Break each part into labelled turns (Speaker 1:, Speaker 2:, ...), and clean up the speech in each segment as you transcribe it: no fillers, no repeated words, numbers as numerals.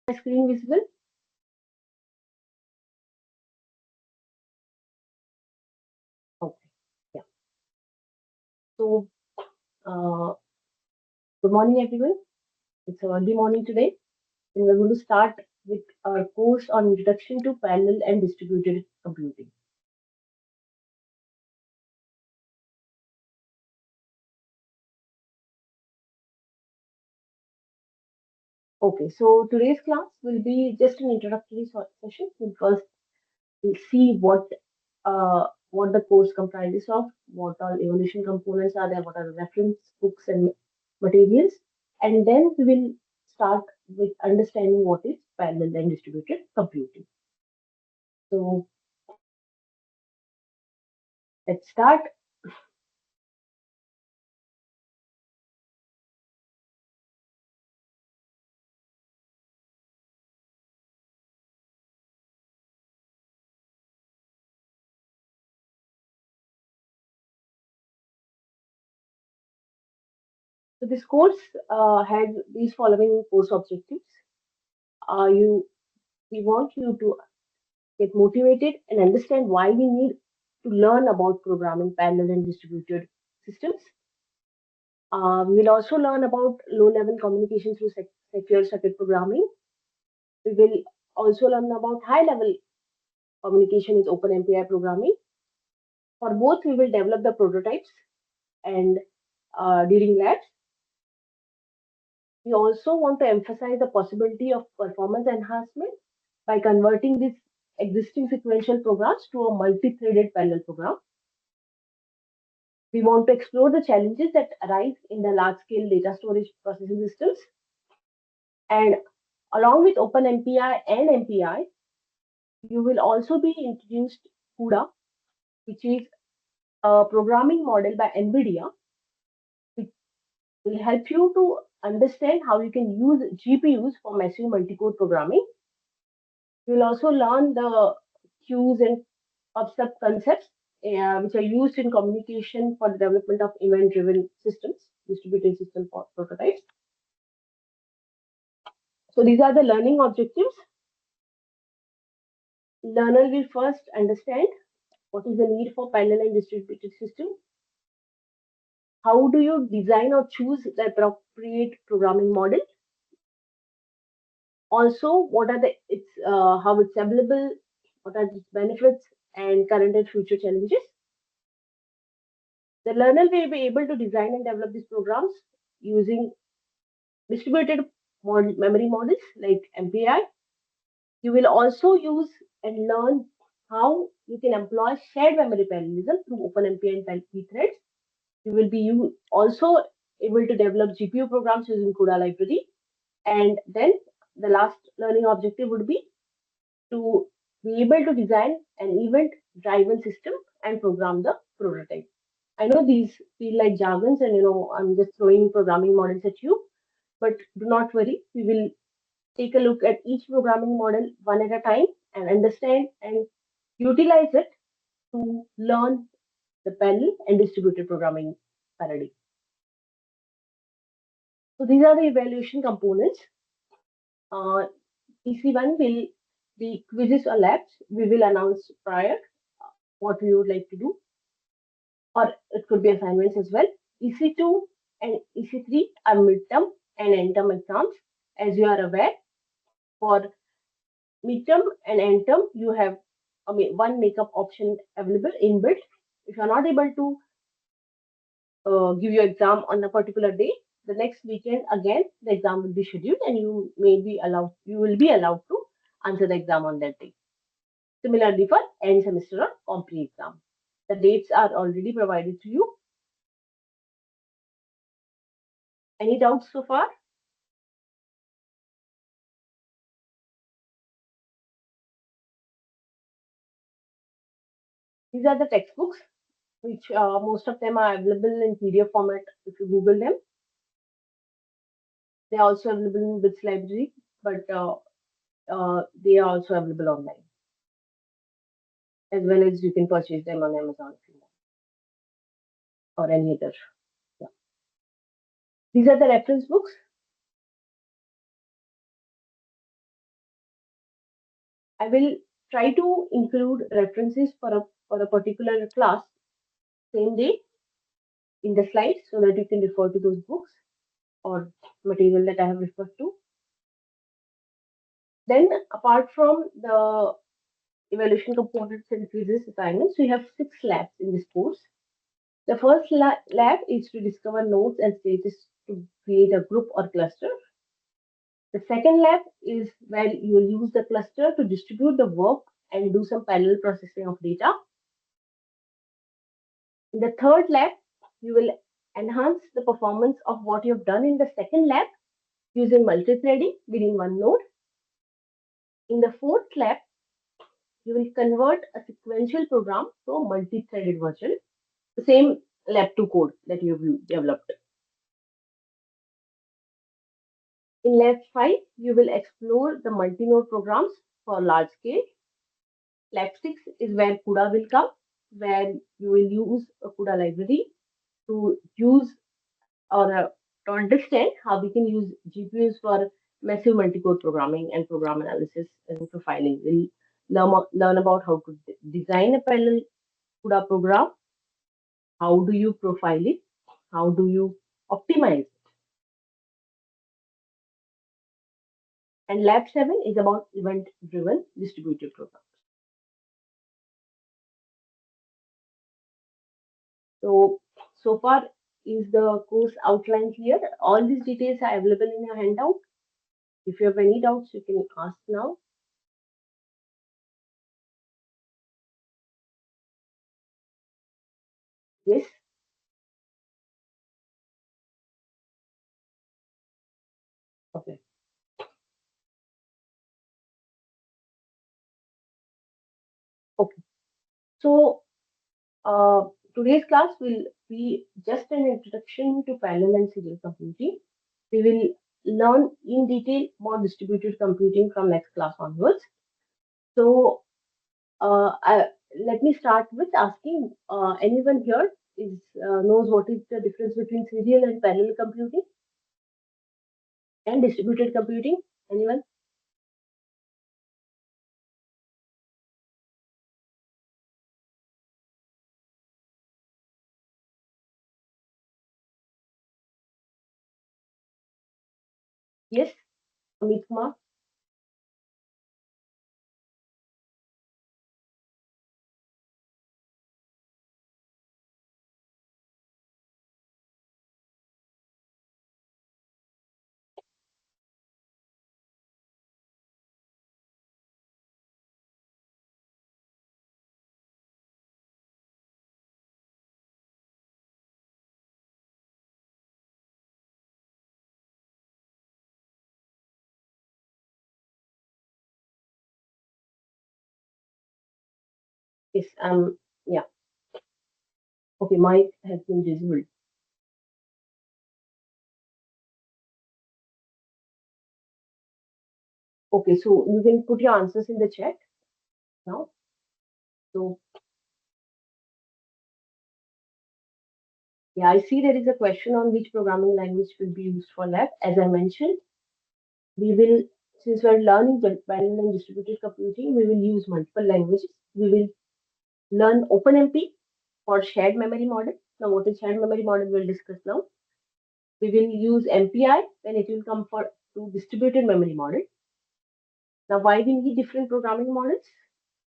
Speaker 1: My screen visible? Okay. Yeah. So, uh, good morning, everyone. It's early morning today, and we're going to start with our course on Introduction to Parallel and Distributed Computing. Okay, so today's class will be just an introductory session. We'll see what the course comprises of, what all evolution components are there, what are the reference books and materials, and then we will start with understanding what is parallel and distributed computing. So let's start. So this course has these following course objectives. You We want you to get motivated and understand why we need to learn about programming parallel and distributed systems. We'll also learn about low-level communication through secure circuit programming. We will also learn about high-level communication is OpenMPI programming. For both, we will develop the prototypes and during labs. We also want to emphasize the possibility of performance enhancement by converting these existing sequential programs to a multi-threaded parallel program. We want to explore the challenges that arise in the large-scale data storage processing systems. And along with OpenMPI and MPI, you will also be introduced CUDA, which is a programming model by NVIDIA, which will help you to understand how you can use GPUs for massive multi-core programming. You will also learn the queues and PubSub concepts, which are used in communication for the development of event-driven systems, distributed system prototypes. So these are the learning objectives. Learner will first understand what is the need for parallel and distributed system. How do you design or choose the appropriate programming model? Also, what are how it's available, what are its benefits and current and future challenges? The learner will be able to design and develop these programs using distributed memory models like MPI. You will also use and learn how you can employ shared memory parallelism through OpenMPI and Pthreads. You will be also able to develop GPU programs using CUDA library. And then the last learning objective would be to be able to design an event-driven system and program the prototype. I know these feel like jargons, and I'm just throwing programming models at you, but do not worry. We will take a look at each programming model one at a time and understand and utilize it to learn the parallel and distributed programming paradigm. So these are the evaluation components. EC1 will be quizzes or labs. We will announce prior what we would like to do, or it could be assignments as well. EC2 and EC3 are midterm and end term exams. As you are aware, for midterm and end term, you have one makeup option available inbuilt. If you are not able to give your exam on a particular day, the next weekend again the exam will be scheduled, and you will be allowed to answer the exam on that day. Similarly for end semester or complete exam, the dates are already provided to you. Any doubts so far? These are the textbooks, which most of them are available in PDF format if you Google them. They are also available in BITS library, but they are also available online, as well as you can purchase them on Amazon if you want, or any other. Yeah. These are the reference books. I will try to include references for a particular class same day in the slides so that you can refer to those books or material that I have referred to. Then, apart from the evaluation components and quizzes assignments, we have 6 labs in this course. The first lab is to discover nodes and status to create a group or cluster. The second lab is where you will use the cluster to distribute the work and do some parallel processing of data. In the third lab, you will enhance the performance of what you have done in the second lab using multi-threading within one node. In the fourth lab, you will convert a sequential program to a multi-threaded version, the same lab 2 code that you have developed. In lab 5, you will explore the multi-node programs for large scale. Lab 6 is where CUDA will come, where you will use a CUDA library to use or to understand how we can use GPUs for massive multi-core programming and program analysis and profiling. We'll learn about how to design a parallel CUDA program, how do you profile it, how do you optimize it. And lab 7 is about event-driven distributed programs. So far is the course outline clear. All these details are available in your handout. If you have any doubts, you can ask now. Yes. Okay. Okay. So today's class will be just an introduction to parallel and serial computing. We will learn in detail more distributed computing from next class onwards. So let me start with asking anyone here is knows what is the difference between serial and parallel computing and distributed computing? Anyone? Yes, Amit Kumar. Yes, yeah. Okay, mic has been disabled. Okay, so you can put your answers in the chat now. So yeah, I see there is a question on which programming language will be used for lab. As I mentioned, we will, since we're learning the parallel and distributed computing, we will use multiple languages. We will learn OpenMP for shared memory model. Now, what is shared memory model? We'll discuss now. We will use MPI when it will come for to distributed memory model. Now, why we need different programming models?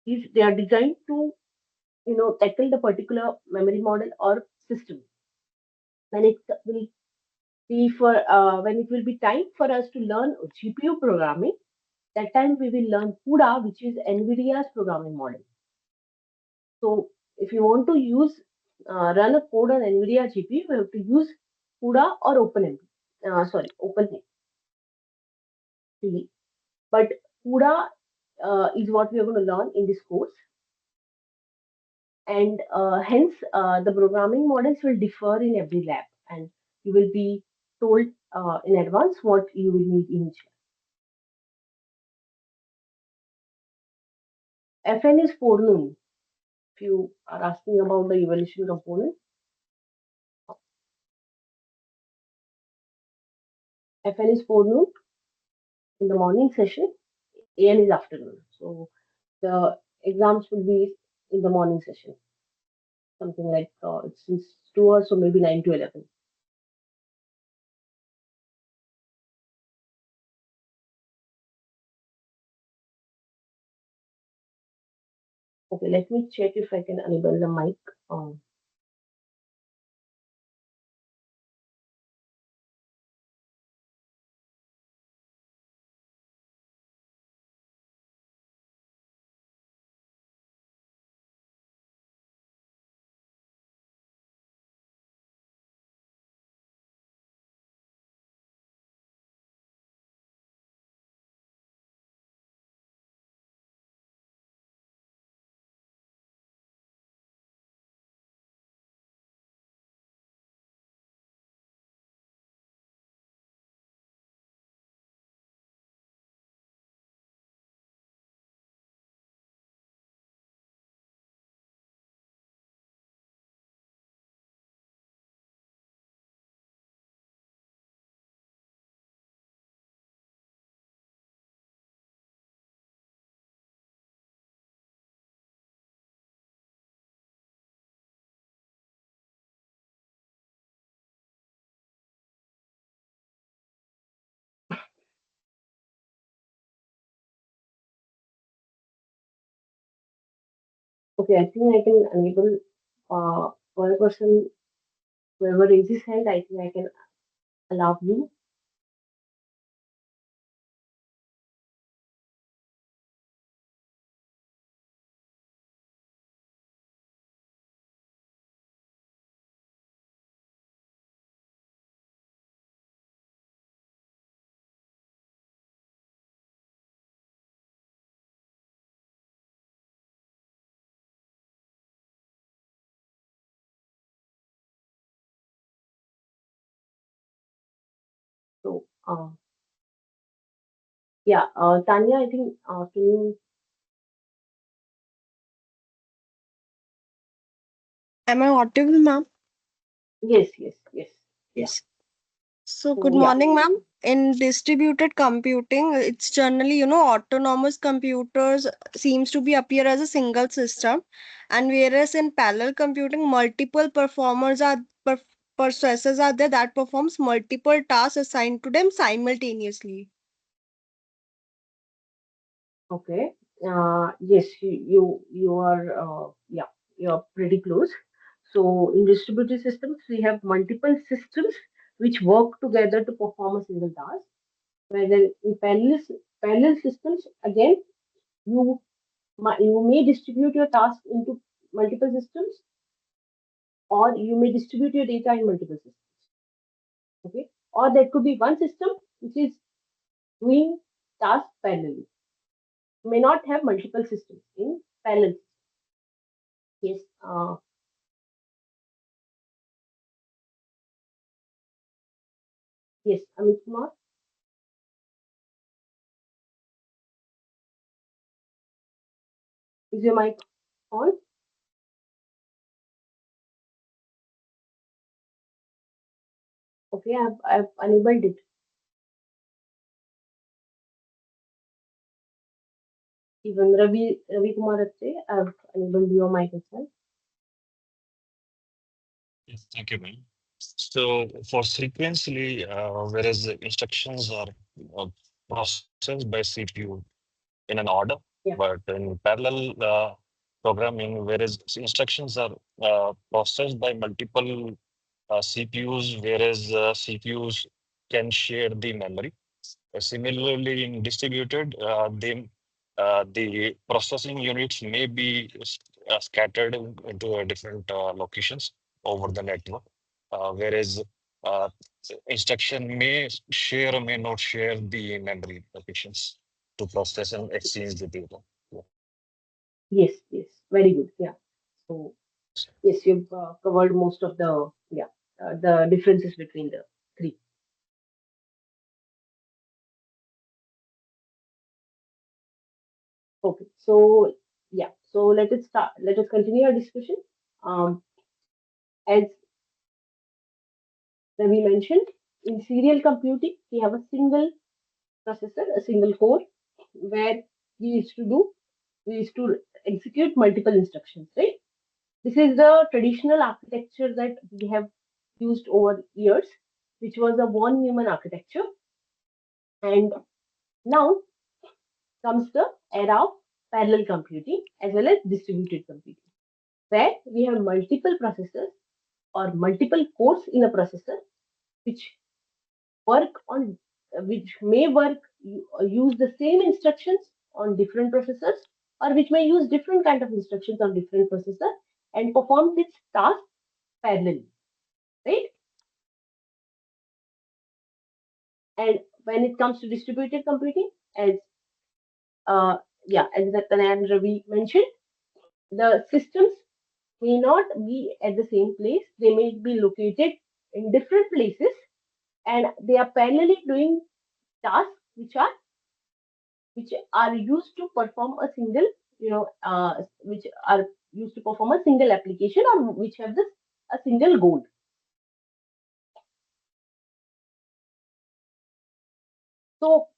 Speaker 1: Is they are designed to tackle the particular memory model or system. When it will be for when it will be time for us to learn GPU programming, that time we will learn CUDA, which is NVIDIA's programming model. So if you want to use run a code on NVIDIA GPU, we have to use CUDA or OpenMP. Sorry, OpenMP. But CUDA is what we are going to learn in this course, and hence the programming models will differ in every lab, and you will be told in advance what you will need in each lab. FN is forenoon. If you are asking about the evaluation component, FN is forenoon in the morning session. AM is afternoon. So the exams will be in the morning session, something like since 2 hours, so maybe 9 to 11. Okay, let me check if I can enable the mic. Um, okay, I think I can enable for a person whoever raises hand. I think I can allow you. So yeah, Tanya, I think can you?
Speaker 2: Am I audible, ma'am?
Speaker 1: Yes, yes, yes. Yeah.
Speaker 2: Yes. So, good
Speaker 1: So yeah.
Speaker 2: morning, ma'am. In distributed computing, it's generally, autonomous computers seems to be appear as a single system, and whereas in parallel computing, multiple processors are there that performs multiple tasks assigned to them simultaneously.
Speaker 1: Okay. Yes, you are yeah, you're pretty close. So in distributed systems, we have multiple systems which work together to perform a single task. Whereas in parallel systems, again, you you may distribute your task into multiple systems, or you may distribute your data in multiple systems. Okay, or there could be one system which is doing tasks parallelly. You may not have multiple systems in parallel. Yes. Yes, Amit Kumar, is your mic on? Okay, I've enabled it. Even Ravi Kumar Atte, I've enabled your mic as well.
Speaker 3: Yes, thank you, ma'am. So for sequentially, whereas the instructions are uh, processed by CPU in an order,
Speaker 1: Yeah.
Speaker 3: but in parallel programming, whereas instructions are processed by multiple CPUs, whereas CPUs can share the memory. Similarly, in distributed, the processing units may be scattered into different locations over the network, whereas uh, instruction may share or may not share the memory locations to process and exchange the data. Yeah.
Speaker 1: Yes, yes. Very good. Yeah. So yes, you've covered most of the differences between the three. Okay. So yeah. So let us start. Let us continue our discussion. Um, as Ravi mentioned, in serial computing, we have a single processor, a single core. where we used to do, we used to execute multiple instructions, right? This is the traditional architecture that we have used over years, which was a von Neumann architecture. And now comes the era of parallel computing as well as distributed computing, where we have multiple processors or multiple cores in a processor which work on which may use the same instructions on different processors, or which may use different kind of instructions on different processors and perform this task parallelly, right? And when it comes to distributed computing, as uh, as Ratan and Ravi mentioned, the systems may not be at the same place. They may be located in different places, and they are parallelly doing tasks which are used to perform a single, which are used to perform a single application, or which have this a single goal. So,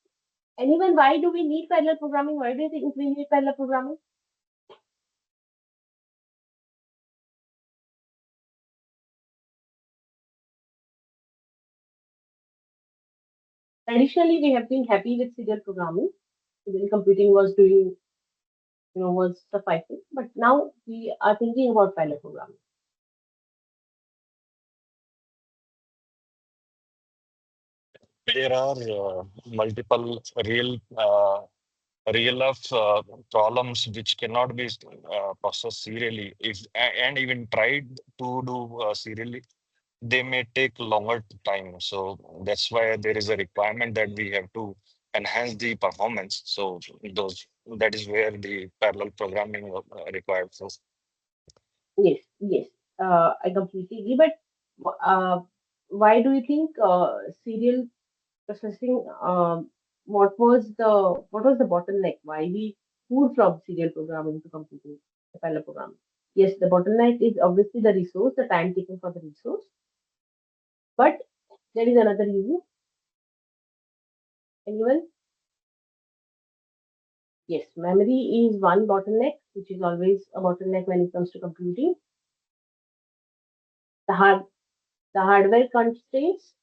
Speaker 1: anyone, why do we need parallel programming? Why do you think we need parallel programming? Traditionally, we have been happy with serial programming. Serial computing was doing, was sufficing. But now we are thinking about parallel programming.
Speaker 3: There are multiple real of problems which cannot be processed serially. If and even tried to do serially, they may take longer time. So that's why there is a requirement that we have to enhance the performance. So those that is where the parallel programming required. So
Speaker 1: Yes, yes, I completely agree. But why do you think serial processing? What was the bottleneck? Why we moved from serial programming to computing parallel programming? Yes, the bottleneck is obviously the resource, the time taken for the resource. But there is another reason. Anyone? Yes, memory is one bottleneck, which is always a bottleneck when it comes to computing. The hard, the hardware constraints.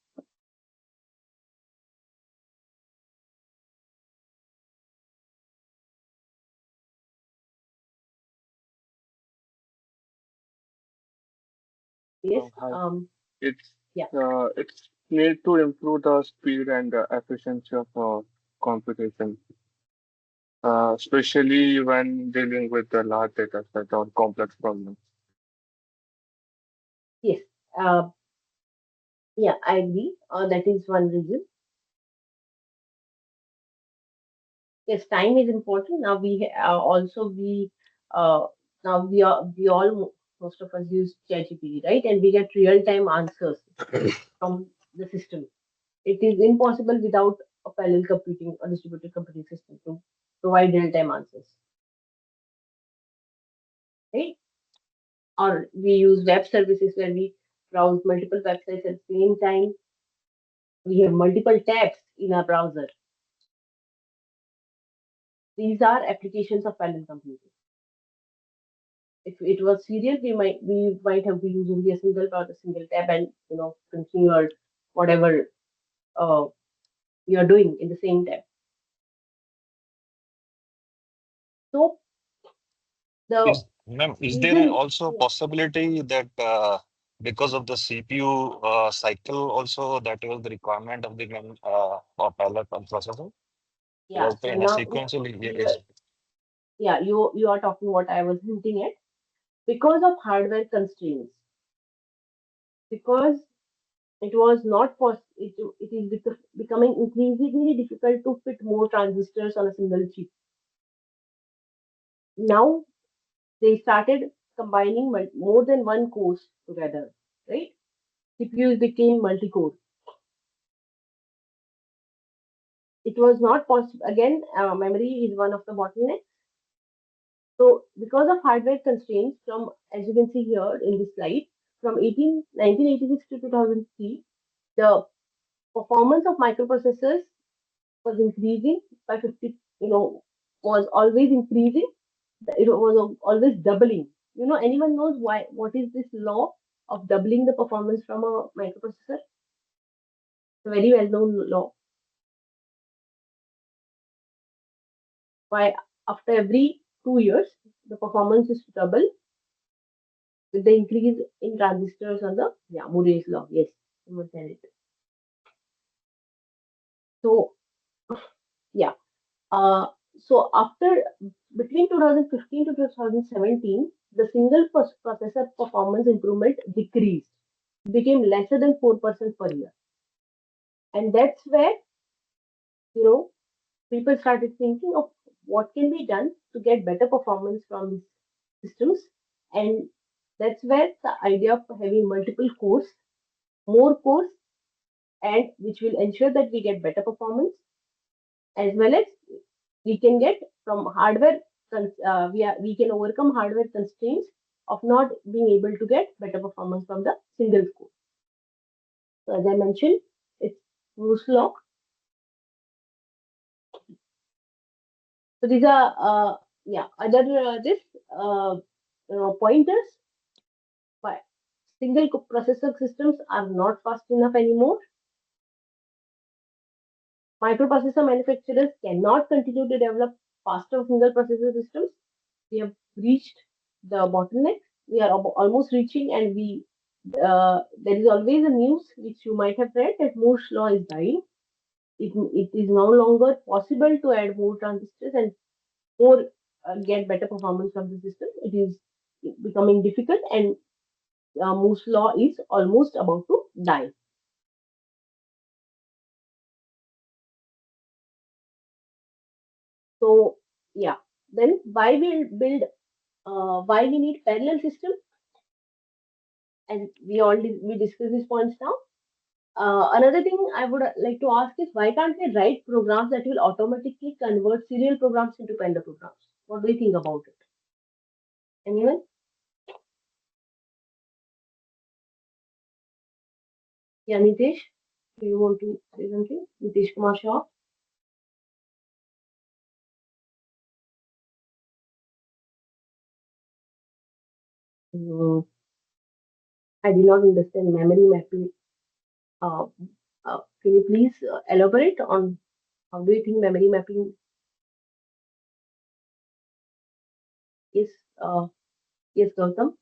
Speaker 1: Yes.
Speaker 4: Hi. It's
Speaker 1: Yeah.
Speaker 4: it's need to improve the speed and efficiency of computation, especially when dealing with the large data set or complex problems.
Speaker 1: Yes. Uh, yeah, I agree. That is one reason. Yes, time is important. Now uh, we all, most of us use ChatGPT, right? And we get real time answers from the system. It is impossible without a parallel computing or distributed computing system to provide real time answers, right? Or we use web services where we browse multiple websites at the same time. We have multiple tabs in our browser. These are applications of parallel computing. If it was serial, we might have to use only a single or a single tab and continue or whatever uh, you are doing in the same tab. So the
Speaker 3: is there
Speaker 1: reason,
Speaker 3: also a possibility that because of the CPU cycle also that was the requirement of the of parallel processor?
Speaker 1: yeah.
Speaker 3: Was
Speaker 1: So
Speaker 3: in a
Speaker 1: now
Speaker 3: sequentially,
Speaker 1: here,
Speaker 3: yes.
Speaker 1: yeah, you are talking what I was hinting at, because of hardware constraints, because it was not possible. It is becoming increasingly difficult to fit more transistors on a single chip. Now they started combining more than one cores together, right? CPUs became multi-core. It was not possible. Again, memory is one of the bottlenecks. So, because of hardware constraints, as you can see here in this slide, from 1986 to 2003, the performance of microprocessors was increasing by you know, was always increasing. It was always doubling. Anyone knows why? What is this law of doubling the performance from a microprocessor? It's a very well-known law. Why after every 2 years the performance is double with the increase in transistors on the Moore's law. Yes, someone said it. So yeah. Uh, so after between 2015 to 2017, the single processor performance improvement decreased, became lesser than 4% per year, and that's where you know people started thinking of what can be done to get better performance from these systems, and that's where the idea of having multiple cores, more cores, and which will ensure that we get better performance as well as we can get from hardware we can overcome hardware constraints of not being able to get better performance from the single core. So as I mentioned, it's Moore's law. So these are other this pointers. But single processor systems are not fast enough anymore. Microprocessor manufacturers cannot continue to develop faster single processor systems. We have reached the bottleneck. We are almost reaching, and there is always a news which you might have read that Moore's law is dying. It is no longer possible to add more transistors and more get better performance from the system. It is becoming difficult, and Moore's law is almost about to die. So yeah, then why we need parallel system, and we discuss these points now. Another thing I would like to ask is why can't we write programs that will automatically convert serial programs into parallel programs? What do you think about it? Anyone? Yeah, Nitesh, do you want to say something? Nitesh Kumar Shah. Mm, I did not understand memory mapping. Uh, can you please elaborate on how do you think memory mapping is? Uh, yes, Gautam.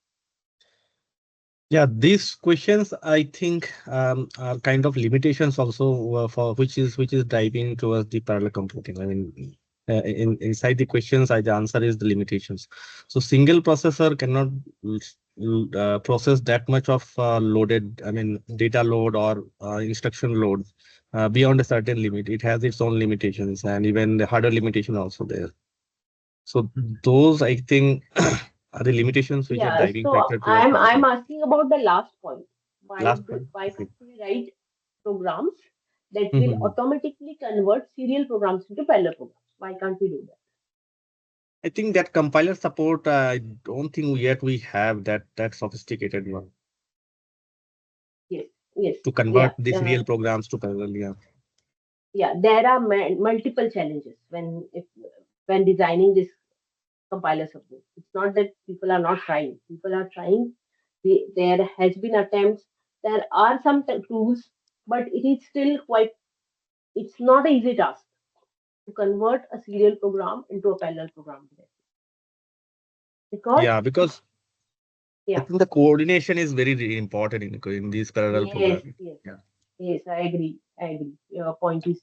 Speaker 5: Yeah, these questions I think are kind of limitations also for which is driving towards the parallel computing. I mean, inside the questions, the answer is the limitations. So single processor cannot process that much of loaded, I mean, data load or instruction load beyond a certain limit. It has its own limitations, and even the hardware limitation also there. So those I think are the limitations which are
Speaker 1: Yeah,
Speaker 5: driving
Speaker 1: so
Speaker 5: factor towards
Speaker 1: I'm
Speaker 5: parallel.
Speaker 1: asking about the last point.
Speaker 5: Last one.
Speaker 1: Why
Speaker 5: Okay.
Speaker 1: can't we write programs that will
Speaker 5: Mhm.
Speaker 1: automatically convert serial programs into parallel programs? Why can't we do that?
Speaker 5: I think that compiler support, I don't think yet we have that sophisticated one
Speaker 1: Yes, yes,
Speaker 5: to
Speaker 1: yeah,
Speaker 5: convert the serial programs to parallel. Yeah.
Speaker 1: yeah. There are multiple challenges when designing this compiler support. It's not that people are not trying. People are trying. There has been attempts. There are some tools, but it is still quite. It's not an easy task to convert a serial program into a parallel program because
Speaker 5: Yeah, because I
Speaker 1: yeah,
Speaker 5: think the coordination is very, very important in these parallel
Speaker 1: yes,
Speaker 5: programming.
Speaker 1: yes,
Speaker 5: Yeah.
Speaker 1: yes, I agree. Your point is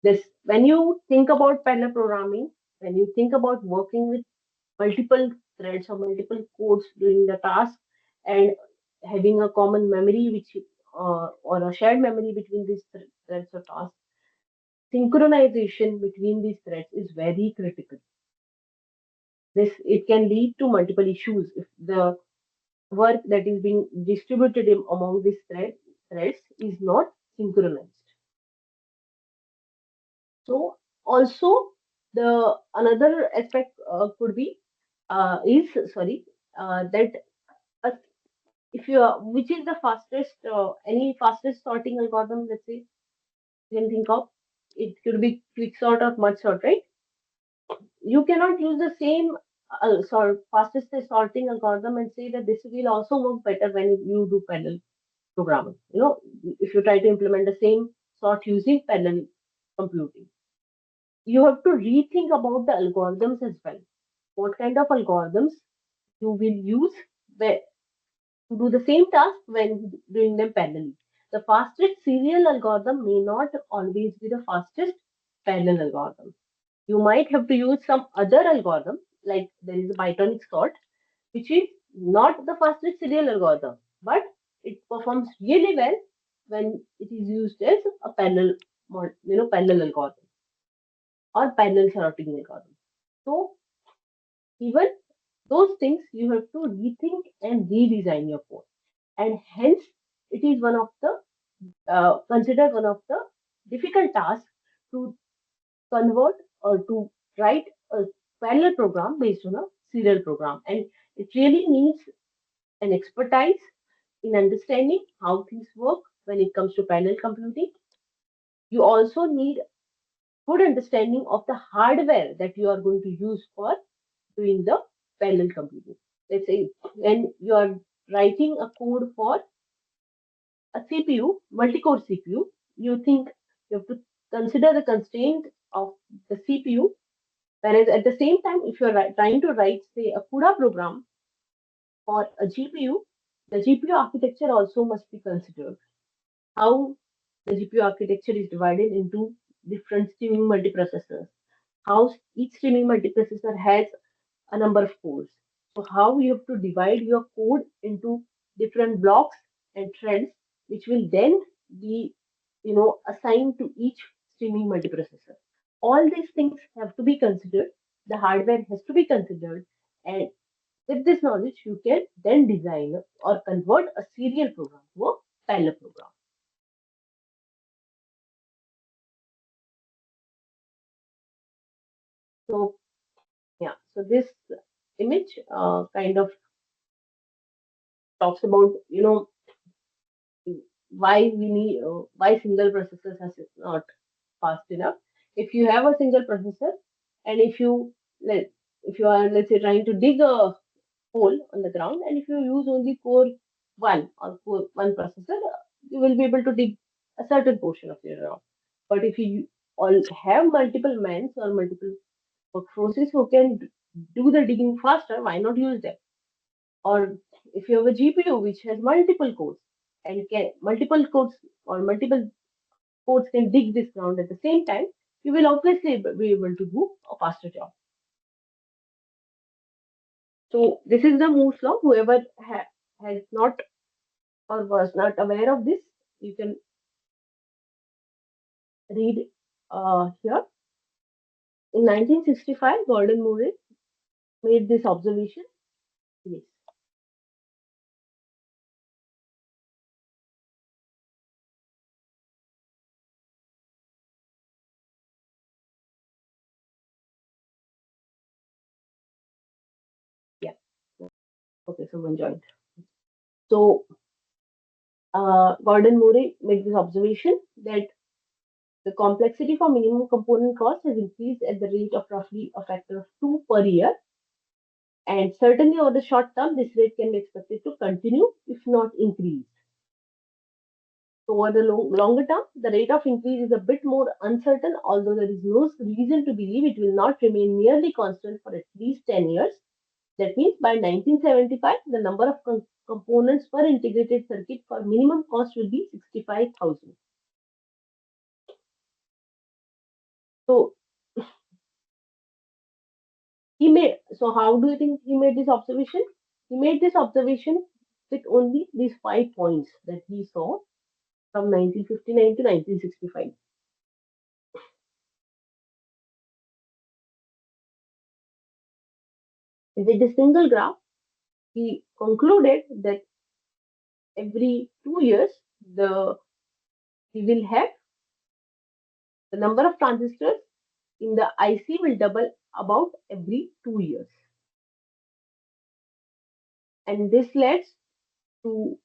Speaker 1: this. When you think about parallel programming, when you think about working with multiple threads or multiple codes during the task and having a common memory which or a shared memory between these threads or tasks, synchronization between these threads is very critical. This it can lead to multiple issues if the work that is being distributed among these threads is not synchronized. So also the another aspect could be is sorry that uh, if you are, which is the fastest any fastest sorting algorithm, let's say you can think of, it could be quick sort or merge sort, right? You cannot use the same fastest sorting algorithm and say that this will also work better when you do parallel programming. If you try to implement the same sort using parallel computing, you have to rethink about the algorithms as well. What kind of algorithms you will use to do the same task when doing them parallelly. The fastest serial algorithm may not always be the fastest parallel algorithm. You might have to use some other algorithm, like there is a Pythonic sort, which is not the fastest serial algorithm, but it performs really well when it is used as a parallel algorithm or parallel sorting algorithm. So even those things you have to rethink and redesign your code, and hence it is one of the considered one of the difficult tasks to convert or to write a parallel program based on a serial program, and it really needs an expertise in understanding how things work when it comes to parallel computing. You also need good understanding of the hardware that you are going to use for doing the parallel computing. Let's say when you are writing a code for a CPU, multi-core CPU, you think you have to consider the constraint of the CPU. Whereas at the same time, if you're trying to write, say, a CUDA program for a GPU, the GPU architecture also must be considered. How the GPU architecture is divided into different streaming multiprocessors. How each streaming multiprocessor has a number of cores. So how you have to divide your code into different blocks and threads, which will then be, assigned to each streaming multiprocessor. All these things have to be considered. The hardware has to be considered, and with this knowledge, you can then design or convert a serial program to a parallel program. So yeah, so this image kind of talks about why single processors are not fast enough. If you have a single processor, and let if you are, let's say, trying to dig a hole on the ground, and if you use only core one or core one processor, you will be able to dig a certain portion of your ground. But if you all have multiple mans or multiple workforces who can do the digging faster, why not use them? Or if you have a GPU which has multiple cores and can multiple cores or multiple cores can dig this ground at the same time, you will obviously be able to do a faster job. So this is the Moore's law. Whoever has not or was not aware of this, you can read here. In 1965, Gordon Moore made this observation. Yes. Yeah. Okay, someone joined. So Gordon Moore made this observation that the complexity for minimum component cost has increased at the rate of roughly a factor of 2 per year, and certainly over the short term, this rate can be expected to continue, if not increase. So over the longer term, the rate of increase is a bit more uncertain, although there is no reason to believe it will not remain nearly constant for at least 10 years. That means by 1975, the number of components per integrated circuit for minimum cost will be 65,000. So so how do you think he made this observation? He made this observation with only these 5 points that he saw from 1959 to 1965. With a single graph, he concluded that every 2 years, the we will have the number of transistors in the IC will double about every 2 years, and this leads to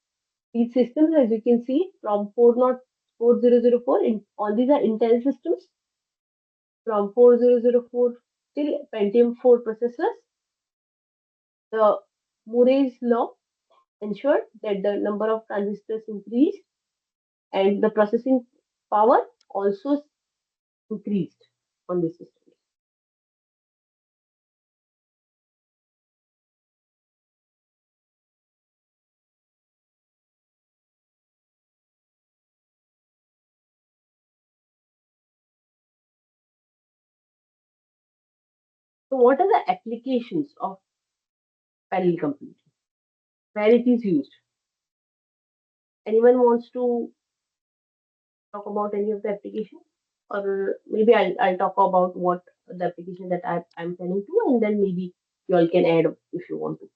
Speaker 1: these systems, as you can see, from 4004. In all these are Intel systems from 4004 still Pentium 4 processors. The Murray's law ensured that the number of transistors increased and the processing power also increased on the system. So, what are the applications of parallel computing? Where it is used? Anyone wants to talk about any of the applications? Or maybe I'll talk about what the application that I'm planning to, and then maybe you all can add if you want to.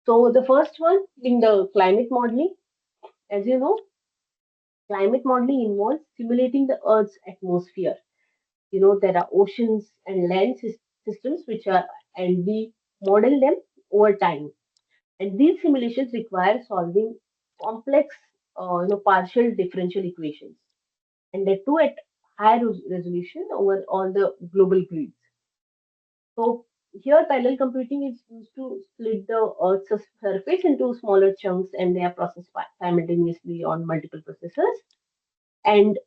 Speaker 1: So, the first one being the climate modeling. As you know, climate modeling involves simulating the Earth's atmosphere. There are oceans and land systems which are, and we model them over time. And these simulations require solving complex, partial differential equations, and they too at high resolution over all the global grids. So here, parallel computing is used to split the Earth's surface into smaller chunks, and they are processed simultaneously on multiple processors. And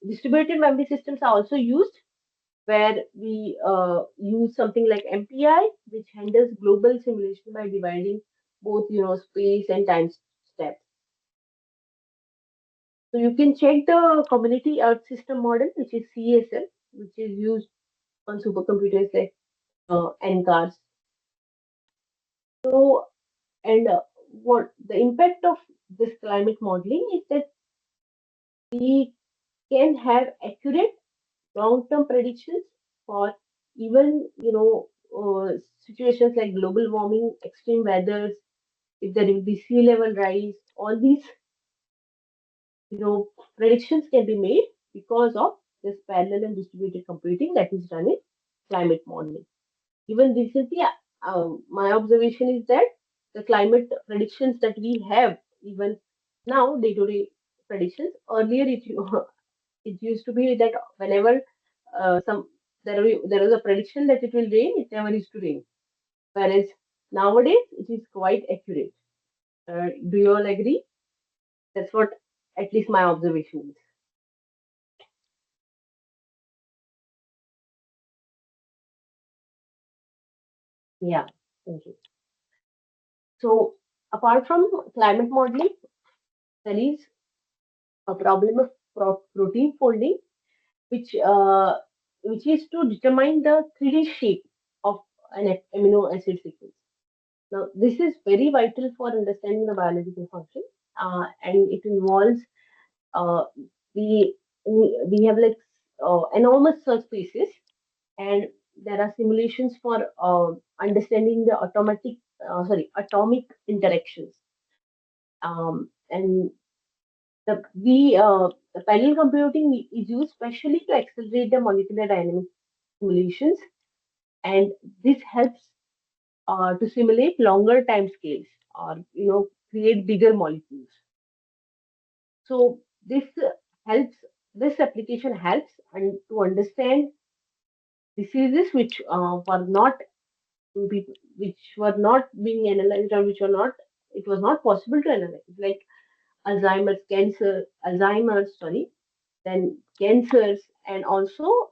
Speaker 1: distributed memory systems are also used where we use something like MPI, which handles global simulation by dividing both space and time steps. So you can check the Community Earth System model, which is CESL, which is used on supercomputers like NCARs. So and what the impact of this climate modeling is that we can have accurate long-term predictions for even situations like global warming, extreme weathers, if there will be sea level rise, all these predictions can be made because of this parallel and distributed computing that is done in climate modeling. Even recently, my observation is that the climate predictions that we have, even now, day-to-day predictions, earlier it used to be that whenever there was a prediction that it will rain, it never used to rain. Whereas nowadays it is quite accurate. Do you all agree? That's what at least my observation is. Yeah, thank you. So apart from climate modeling, there is a problem of protein folding, which is to determine the 3D shape of an amino acid sequence. Now, this is very vital for understanding the biological function, and it involves uh, we we have like enormous search spaces, and there are simulations for understanding the atomic interactions. And the parallel computing is used specially to accelerate the molecular dynamic simulations, and this helps to simulate longer time scales or create bigger molecules. So helps this application helps and to understand diseases which were not being analyzed or which were not it was not possible to analyze, like Alzheimer's, sorry, then cancers, and also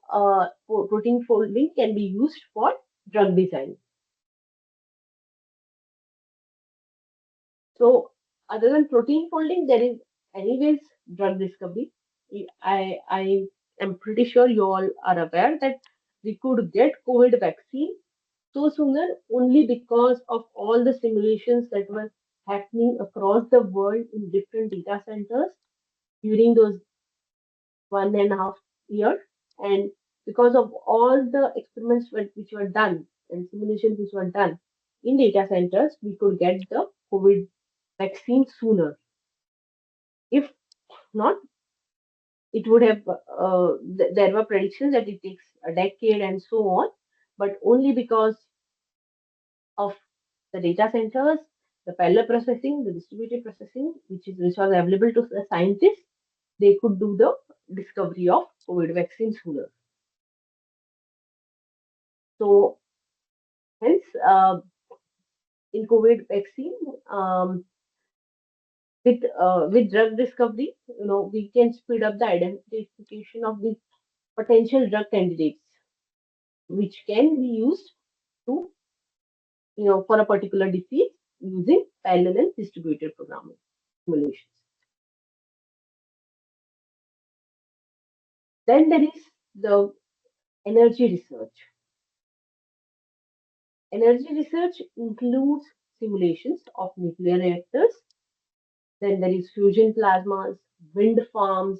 Speaker 1: protein folding can be used for drug design. So other than protein folding, there is anyways drug discovery. I am pretty sure you all are aware that we could get COVID vaccine so sooner only because of all the simulations that were happening across the world in different data centers during those 1.5 years, and because of all the experiments which were done and simulations which were done in data centers, we could get the COVID vaccine sooner. If not, it would have. There were predictions that it takes a decade and so on, but only because of the data centers, the parallel processing, the distributed processing, which was available to the scientists, they could do the discovery of COVID vaccine sooner. So hence, in COVID vaccine, um, with drug discovery, we can speed up the identification of the potential drug candidates, which can be used to, for a particular disease using parallel and distributed programming simulations. Then there is the energy research. Energy research includes simulations of nuclear reactors. Then there is fusion plasmas, wind farms,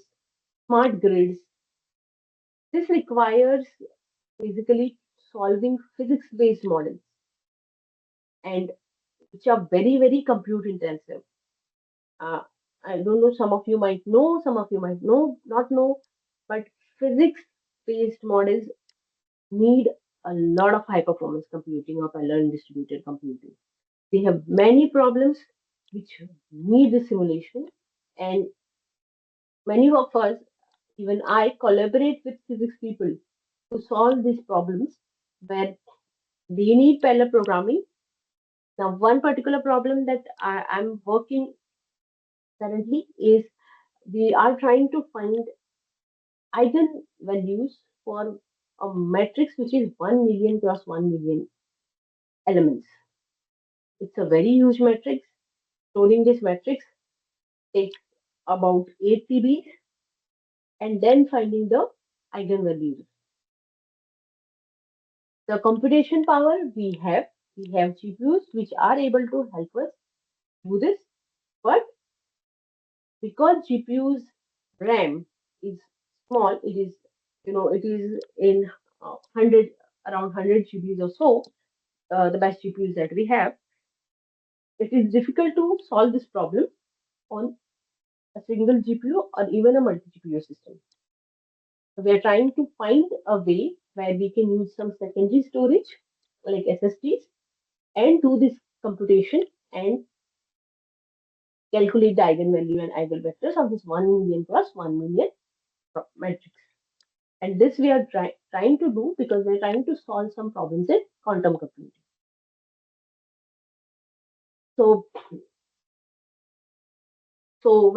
Speaker 1: smart grids. This requires basically solving physics-based models and which are very, very compute intensive. Uh, I don't know, some of you might know, some of you might not know, but physics-based models need a lot of high performance computing or parallel and distributed computing. They have many problems which need the simulation, and many of us, even I, collaborate with physics people to solve these problems where they need parallel programming. Now, one particular problem that I'm working currently is we are trying to find eigenvalues for a matrix which is 1 million cross 1 million elements. It's a very huge matrix. Storing this matrix takes about 8 TB and then finding the eigenvalues. The computation power we have GPUs which are able to help us do this, but because GPU's RAM is small, it is in 100 around 100 GBs or so, the best GPUs that we have, it is difficult to solve this problem on a single GPU or even a multi GPU system. So we are trying to find a way where we can use some secondary storage like SSDs and do this computation and calculate the eigenvalue and eigenvectors of this 1 million plus 1 million matrix. And this we are trying to do because we're trying to solve some problems in quantum computing. So, so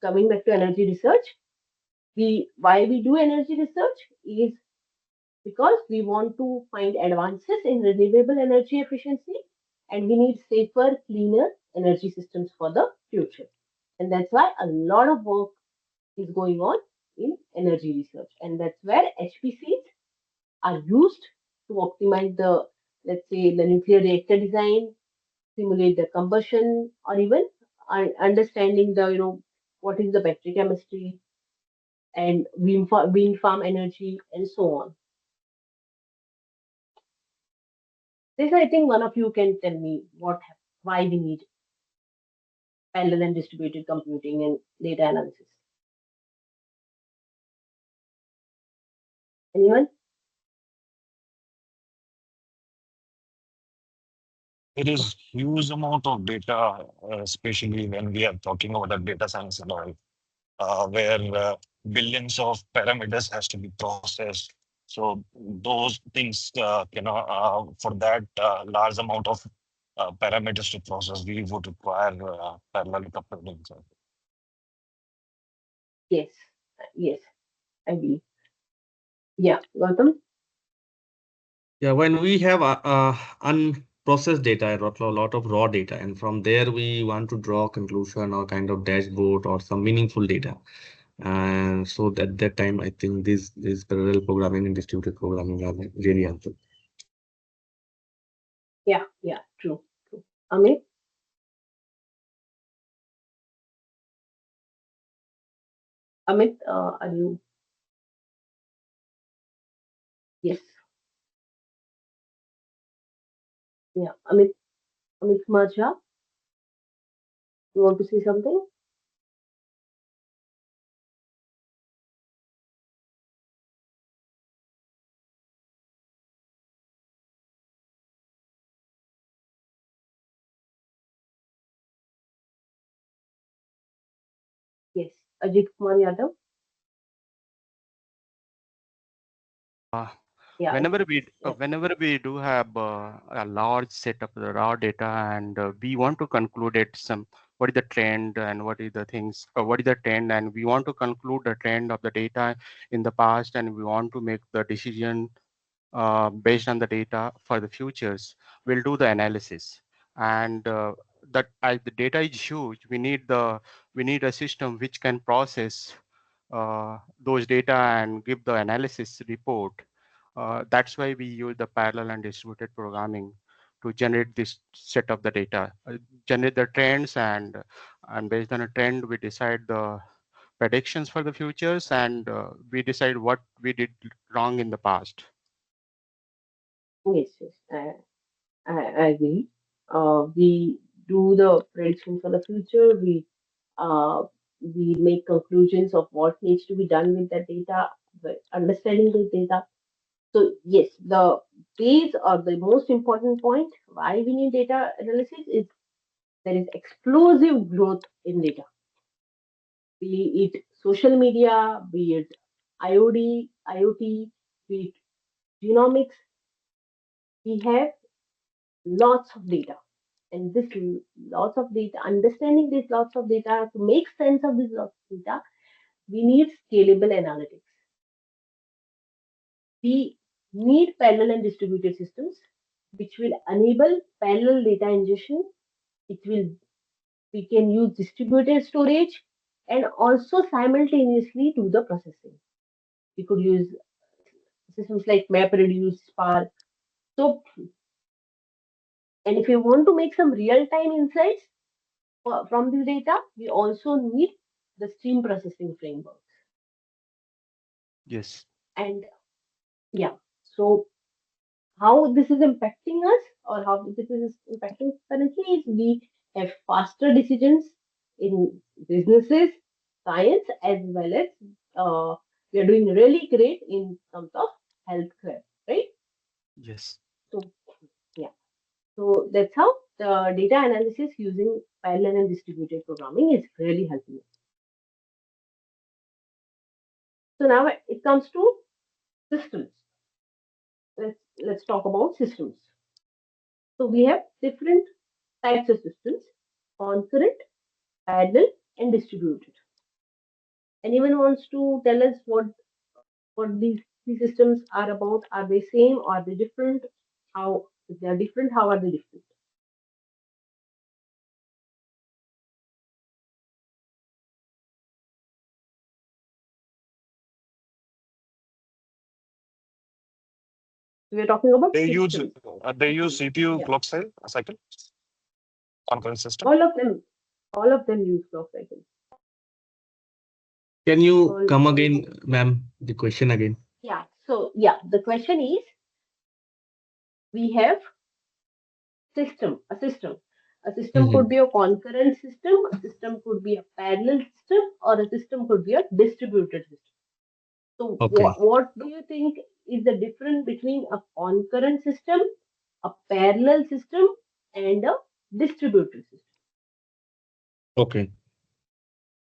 Speaker 1: coming back to energy research, why we do energy research is because we want to find advances in renewable energy efficiency and we need safer, cleaner energy systems for the future. And that's why a lot of work is going on in energy research. And that's where HPCs are used to optimize let's say, the nuclear reactor design, simulate the combustion, or even understanding what is the battery chemistry and wind farm energy and so on. This, I think, one of you can tell me why we need parallel and distributed computing and data analysis. Anyone?
Speaker 3: There is huge amount of data, especially when we are talking about the data science and all, where billions of parameters has to be processed. So those things, for that large amount of parameters to process, we would require parallel computing.
Speaker 1: Yes, yes, I believe. Yeah, Gautam.
Speaker 5: Yeah, when we have unprocessed data, a lot of raw data, and from there we want to draw conclusion or kind of dashboard or some meaningful data. And so at that time, I think this parallel programming and distributed programming are really helpful.
Speaker 1: Yeah, yeah, true, true. Amit, are you? Yes, yeah, Amit Marja, you want to say something? Yes, Ajit Kumar Yadav.
Speaker 5: Uh,
Speaker 1: Yeah, yeah,
Speaker 6: whenever we do have a large set of the raw data, and we want to conclude it some what is the trend and what is the things what is the trend, and we want to conclude the trend of the data in the past, and we want to make the decision based on the data for the futures. We'll do the analysis, and that as the data is huge, we need a system which can process those data and give the analysis report. That's why we use the parallel and distributed programming to generate this set of the data, generate the trends, and based on a trend, we decide the predictions for the futures, and we decide what we did wrong in the past.
Speaker 1: yes, yes. I agree. We do the prediction for the future. Uh, we make conclusions of what needs to be done with that data, understanding the data. So yes, the base or the most important point why we need data analysis is there is explosive growth in data, be it social media, be it IoT, be it genomics. We have lots of data, and this lots of data, understanding these lots of data to make sense of this lots of data, we need scalable analytics. We need parallel and distributed systems which will enable parallel data ingestion. It will We can use distributed storage and also simultaneously do the processing. We could use systems like MapReduce, Spark. So, and if you want to make some real-time insights from this data, we also need the stream processing frameworks.
Speaker 6: Yes.
Speaker 1: And yeah, so how this is impacting us or how this is impacting currently is we have faster decisions in businesses, science, as well as we are doing really great in terms of healthcare, right?
Speaker 6: Yes.
Speaker 1: So yeah, so that's how the data analysis using parallel and distributed programming is really helping us. So now it comes to systems. Let's talk about systems. So we have different types of systems: concurrent, parallel, and distributed. Anyone wants to tell us what these systems are about? Are they same? Are they different? How if they are different? How are they different? We are talking about systems.
Speaker 3: They use CPU
Speaker 1: Yeah,
Speaker 3: clock cycle concurrent system.
Speaker 1: all of them, all of them use clock cycle.
Speaker 5: Can you
Speaker 1: All,
Speaker 5: come
Speaker 1: all
Speaker 5: again, ma'am? The question again.
Speaker 1: yeah. So yeah, the question is, we have system, a system. A system could
Speaker 5: Mhm.
Speaker 1: be a concurrent system, a system could be a parallel system, or a system could be a distributed system. So,
Speaker 5: Okay.
Speaker 1: what do you think is the difference between a concurrent system, a parallel system, and a distributed system?
Speaker 5: Okay.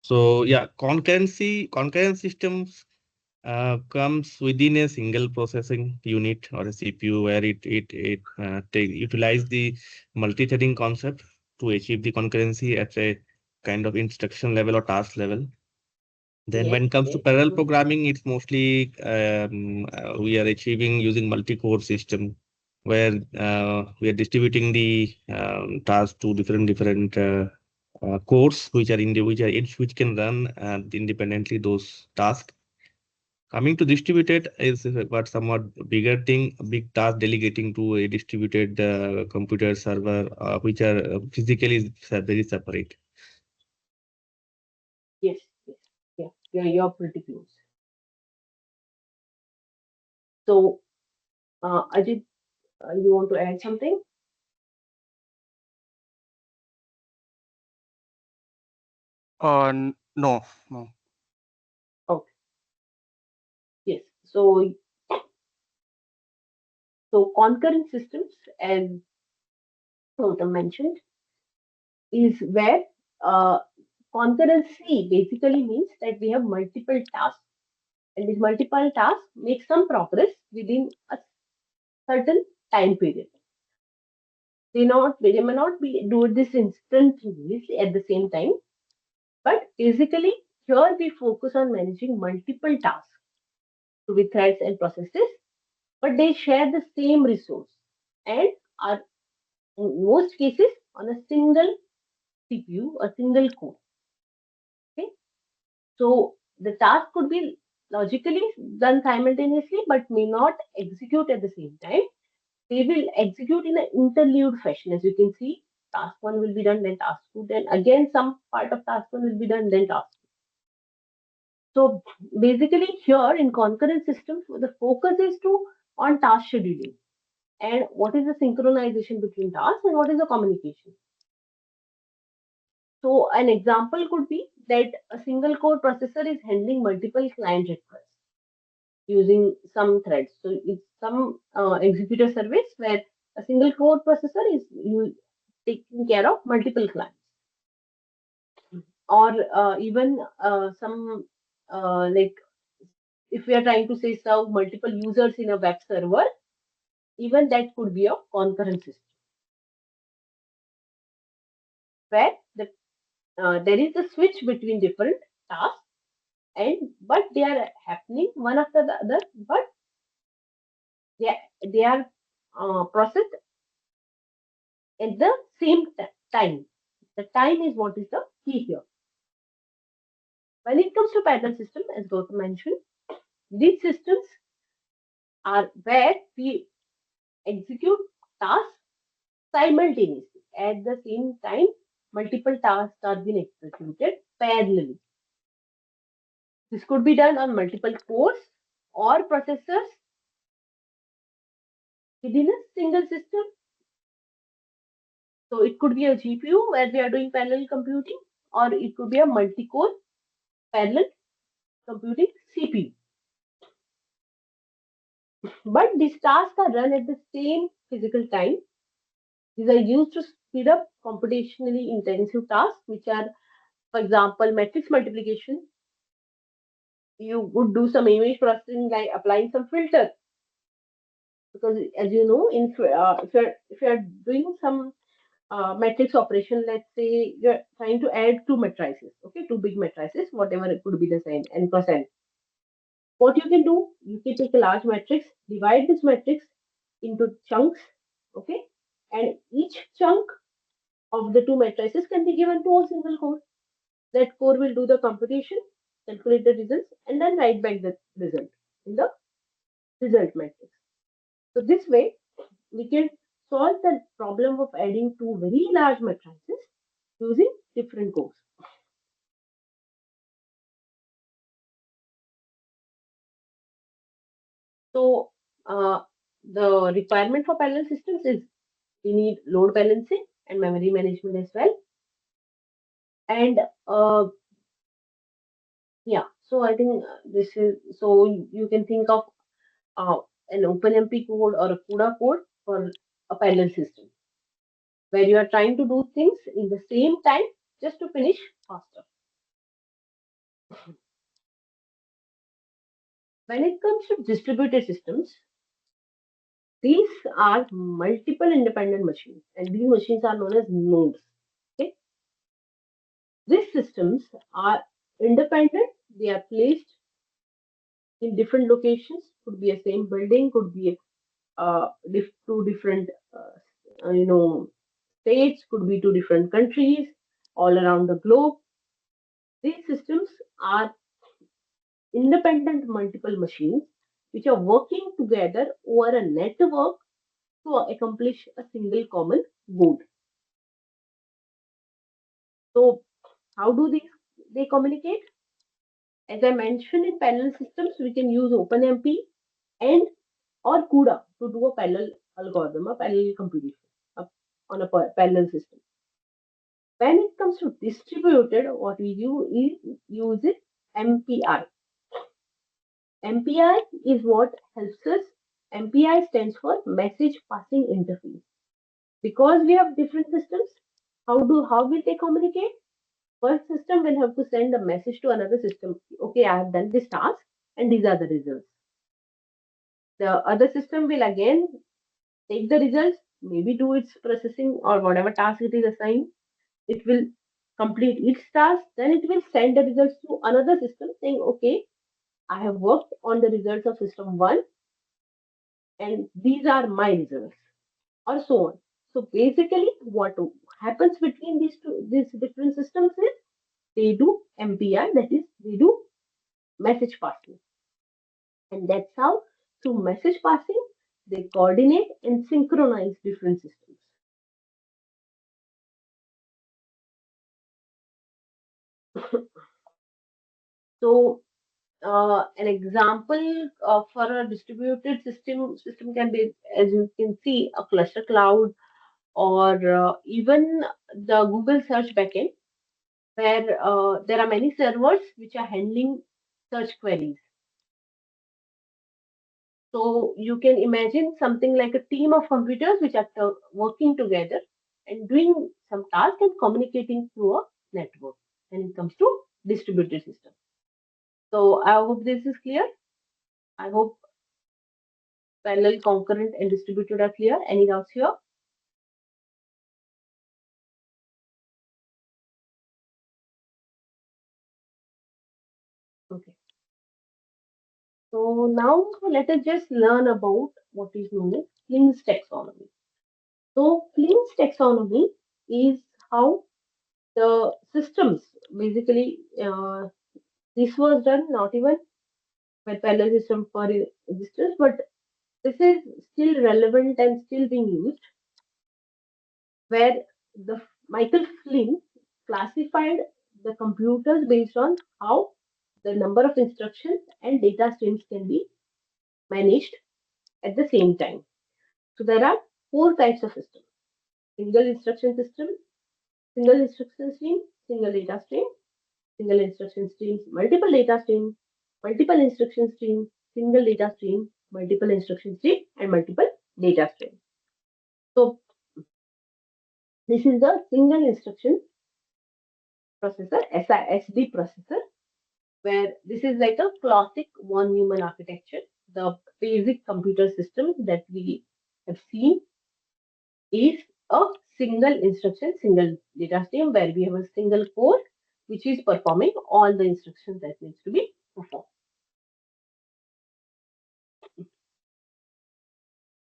Speaker 5: So yeah, concurrent systems comes within a single processing unit or a CPU where it utilize the multi-threading concept to achieve the concurrency at a kind of instruction level or task level. Then
Speaker 1: Yes,
Speaker 5: when it comes to
Speaker 1: yes.
Speaker 5: parallel programming, it's mostly we are achieving using multi-core system where we are distributing the task to different cores which are which can run independently those tasks. Coming to distributed is what somewhat bigger thing, a big task delegating to a distributed computer server, which are physically very separate.
Speaker 1: Yes, yes, yeah, you're pretty close. So, Ajit, you want to add something?
Speaker 6: No, no.
Speaker 1: Okay, yes. So concurrent systems, as Gautam mentioned, is where uh, concurrency basically means that we have multiple tasks, and these multiple tasks make some progress within a certain time period. They may not be do this instantly at the same time, but basically here we focus on managing multiple tasks with threads and processes, but they share the same resource and are in most cases on a single CPU, a single core. Okay, so the task could be logically done simultaneously, but may not execute at the same time. They will execute in an interlude fashion. As you can see, task one will be done, then task two, then again some part of task one will be done, then task two. So basically, here in concurrent systems, the focus is to on task scheduling and what is the synchronization between tasks and what is the communication. So an example could be that a single core processor is handling multiple client requests using some threads. So it's some executor service where a single core processor is taking care of multiple clients, or even some like if we are trying to say serve multiple users in a web server, even that could be a concurrent system where there is a switch between different tasks and but they are happening one after the other, but they are processed at the same time. The time is what is the key here. When it comes to parallel system, as Gautam mentioned, these systems are where we execute tasks simultaneously. At the same time, multiple tasks are being executed parallelly. This could be done on multiple cores or processors within a single system. So it could be a GPU where we are doing parallel computing, or it could be a multi-core parallel computing CPU. But these tasks are run at the same physical time. These are used to speed up computationally intensive tasks, which are, for example, matrix multiplication. You would do some image processing like applying some filter, because as you know, if you're doing some matrix operation, let's say you're trying to add two matrices, okay, two big matrices, whatever it could be the same, n cross n. What you can do, you can take a large matrix, divide this matrix into chunks, okay, and each chunk of the two matrices can be given to a single core. That core will do the computation, calculate the results, and then write back the result in the result matrix. So this way, we can solve the problem of adding two very large matrices using different cores. So the requirement for parallel systems is we need load balancing and memory management as well. And yeah, so I think this is so you can think of uh, an OpenMP code or a CUDA code for a parallel system where you are trying to do things in the same time just to finish faster. When it comes to distributed systems, these are multiple independent machines, and these machines are known as nodes. Okay, these systems are independent. They are placed in different locations. Could be a same building. Could be two different states. Could be two different countries all around the globe. These systems are independent multiple machines which are working together over a network to accomplish a single common goal. So, how do they communicate? As I mentioned, in parallel systems, we can use OpenMP and or CUDA to do a parallel algorithm, a parallel computation on a parallel system. When it comes to distributed, what we use is MPI. MPI is what helps us. MPI stands for Message Passing Interface. Because we have different systems, how will they communicate? One system will have to send a message to another system. Okay, I have done this task and these are the results. The other system will again take the results, maybe do its processing or whatever task it is assigned. It will complete its task, then it will send the results to another system saying, okay, I have worked on the results of system 1 and these are my results, or so on. So basically, what happens between these different systems is they do MPI, that is, they do message passing. And that's how, through message passing, they coordinate and synchronize different systems. So, an example for a distributed system can be, as you can see, a cluster cloud or even the Google search backend, where there are many servers which are handling search queries. So you can imagine something like a team of computers which are working together and doing some task and communicating through a network. And it comes to distributed system. So I hope this is clear. I hope parallel, concurrent, and distributed are clear. Any doubts here? Okay. So now let us just learn about what is known as Flyn's taxonomy. So Flyn's taxonomy is how the systems basically this was done not even when parallel system for existence, but this is still relevant and still being used, where the Michael Flynn classified the computers based on how the number of instructions and data streams can be managed at the same time. So there are four types of systems: single instruction system, single instruction stream, single data stream, single instruction streams, multiple data stream, multiple instruction stream, single data stream, multiple instruction stream, and multiple data stream. So this is the single instruction processor, SISD processor, where this is like a classic von Neumann architecture. The basic computer system that we have seen is a single instruction, single data stream, where we have a single core which is performing all the instructions that needs to be performed.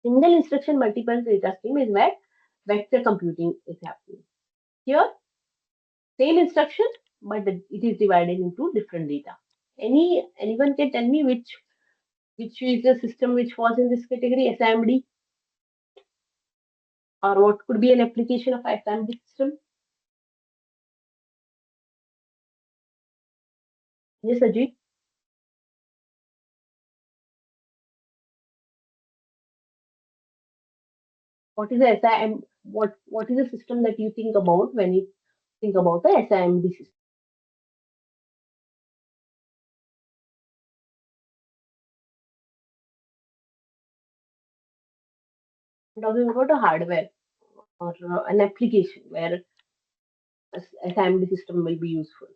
Speaker 1: Single instruction multiple data stream is where vector computing is happening. Here, same instruction, but it is divided into different data. Anyone can tell me which is the system which falls in this category, SIMD, or what could be an application of SIMD system? Yes, Ajit. What is the SIM? What is the system that you think about when you think about the SIMD system? I'm talking about a hardware or an application where a SIMD system will be useful.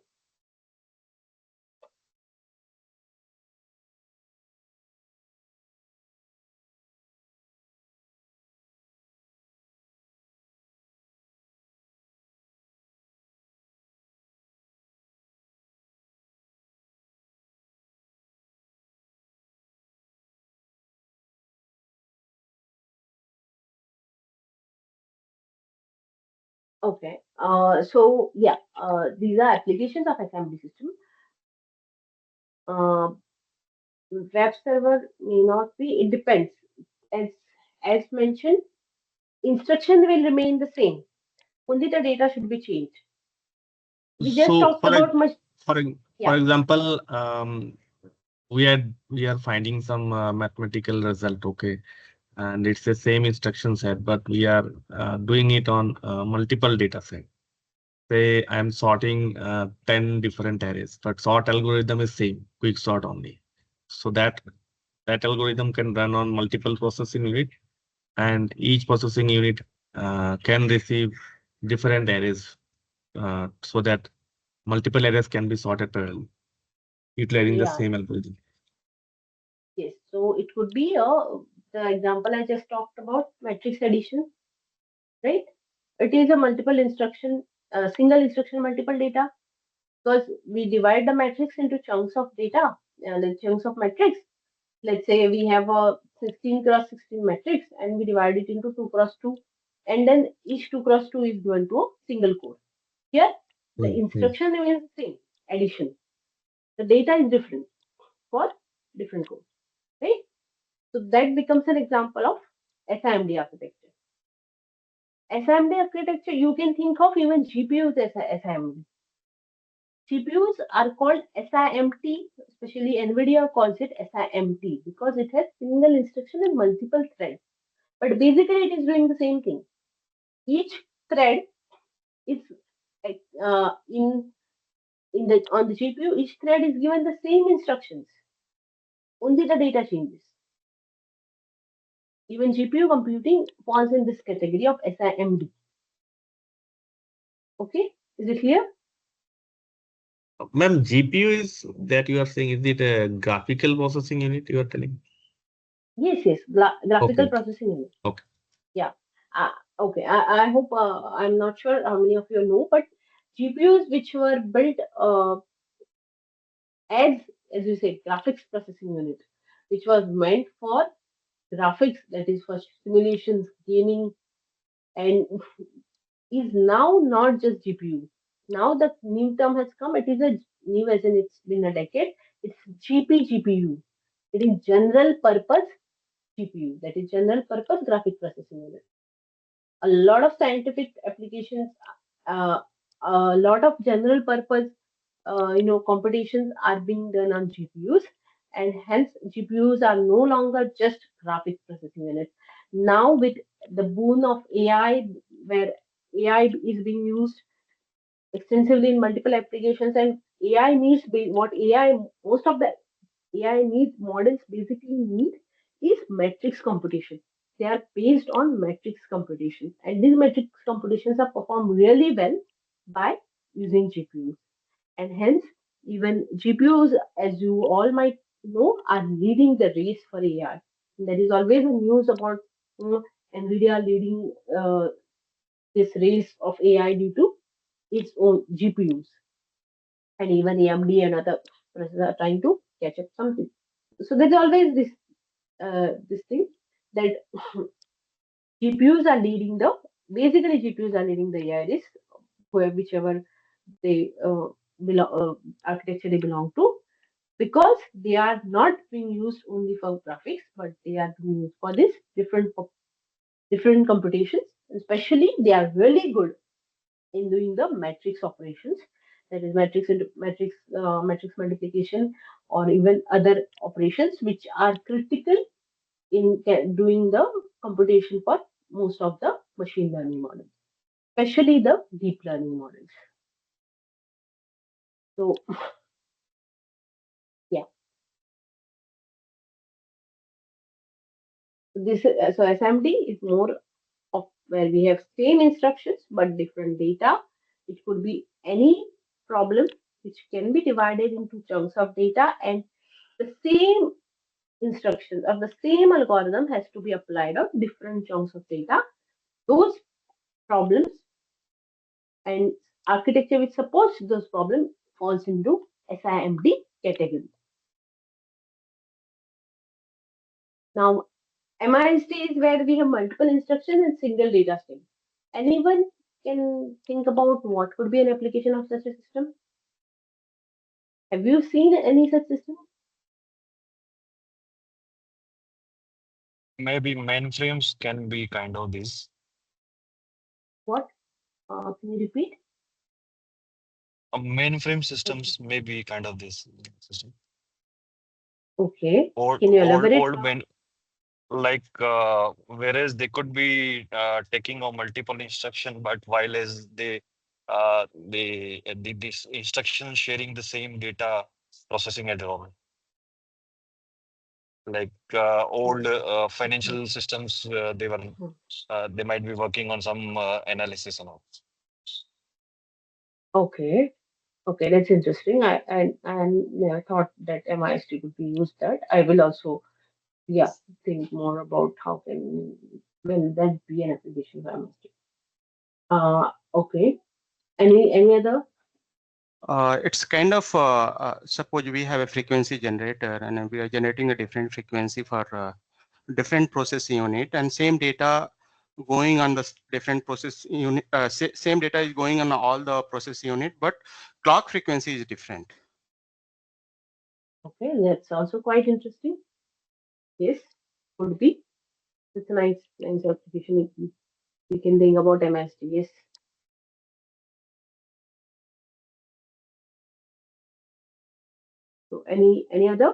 Speaker 1: Okay. So yeah, these are applications of SIMD system. Uh, Web server may not be. It depends. As as mentioned, instruction will remain the same. Only the data should be changed. We just
Speaker 5: So
Speaker 1: talked about much.
Speaker 5: for
Speaker 1: Yeah.
Speaker 5: example, we are finding some mathematical result, okay, and it's the same instruction set, but we are doing it on multiple data set. Say I'm sorting 10 different arrays, but sort algorithm is same, quick sort only. So that algorithm can run on multiple processing unit, and each processing unit can receive different arrays so that multiple arrays can be sorted parallel, utilizing the
Speaker 1: Yeah.
Speaker 5: same algorithm.
Speaker 1: Yes. So it could be a the example I just talked about, matrix addition, right? It is a multiple instruction, single instruction, multiple data, because we divide the matrix into chunks of data, the chunks of matrix. Let's say we have a 16 cross 16 matrix and we divide it into 2 cross 2, and then each 2 cross 2 is given to a single code. Here, the
Speaker 5: Mm, mm.
Speaker 1: instruction remains the same, addition. The data is different for different codes, right? So that becomes an example of SIMD architecture. SIMD architecture, you can think of even GPUs as a SIMD. GPUs are called SIMT, especially NVIDIA calls it SIMT because it has single instruction and multiple threads. But basically, it is doing the same thing. Each thread is in the on the GPU. Each thread is given the same instructions. Only the data changes. Even GPU computing falls in this category of SIMD. Okay, is it clear?
Speaker 5: Ma'am, GPU is that you are saying, is it a graphical processing unit you are telling?
Speaker 1: Yes, yes, graphical
Speaker 5: Okay,
Speaker 1: processing unit.
Speaker 5: okay.
Speaker 1: Yeah. Uh, okay. I hope I'm not sure how many of you know, but GPUs which were built as you say, graphics processing unit, which was meant for graphics, that is for simulations, gaming, and is now not just GPU. Now the new term has come. It is a new, as in it's been a decade. It's GPU. It is general purpose GPU. That is general purpose graphic processing unit. A lot of scientific applications, uh, a lot of general purpose, computations are being done on GPUs, and hence GPUs are no longer just graphic processing units. Now, with the boon of AI, where AI is being used extensively in multiple applications, and AI needs what AI most of the AI needs models basically need is matrix computation. They are based on matrix computation, and these matrix computations are performed really well by using GPUs. And hence, even GPUs, as you all might know, are leading the race for AI. There is always a news about you know, NVIDIA leading this race of AI due to its own GPUs, and even AMD and other processors are trying to catch up something. So there's always this thing that GPUs are leading the basically GPUs are leading the AI race, whichever they architecture they belong to, because they are not being used only for graphics, but they are being used for this different computations. Especially, they are really good in doing the matrix operations, that is matrix into matrix multiplication, or even other operations which are critical in doing the computation for most of the machine learning models, especially the deep learning models. So yeah, so SMD is more of where we have same instructions but different data. It could be any problem which can be divided into chunks of data, and the same instructions of the same algorithm has to be applied on different chunks of data. Those problems and architecture which supports those problems falls into SIMD category. Now, MIST is where we have multiple instructions and single data stream. Anyone can think about what could be an application of such a system? Have you seen any such system?
Speaker 3: Maybe mainframes can be kind of this.
Speaker 1: What? Can you repeat?
Speaker 3: Mainframe systems may be kind of this system.
Speaker 1: Okay.
Speaker 3: Old,
Speaker 1: Can you
Speaker 3: old,
Speaker 1: elaborate?
Speaker 3: old main, like whereas they could be taking a multiple instruction, but while as this instruction sharing the same data processing at all. Like old financial systems, they might be working on some analysis and all.
Speaker 1: Okay. Okay, that's interesting. I never thought that MIST could be used that. I will also yeah, think more about how can will that be an application for MST. Okay. Any other?
Speaker 6: It's kind of suppose we have a frequency generator and we are generating a different frequency for different process unit, and same data going on the different process unit. Same data is going on all the process unit, but clock frequency is different.
Speaker 1: Okay, that's also quite interesting. Yes, could be. It's a nice application. We can think about MST. Yes. So any other?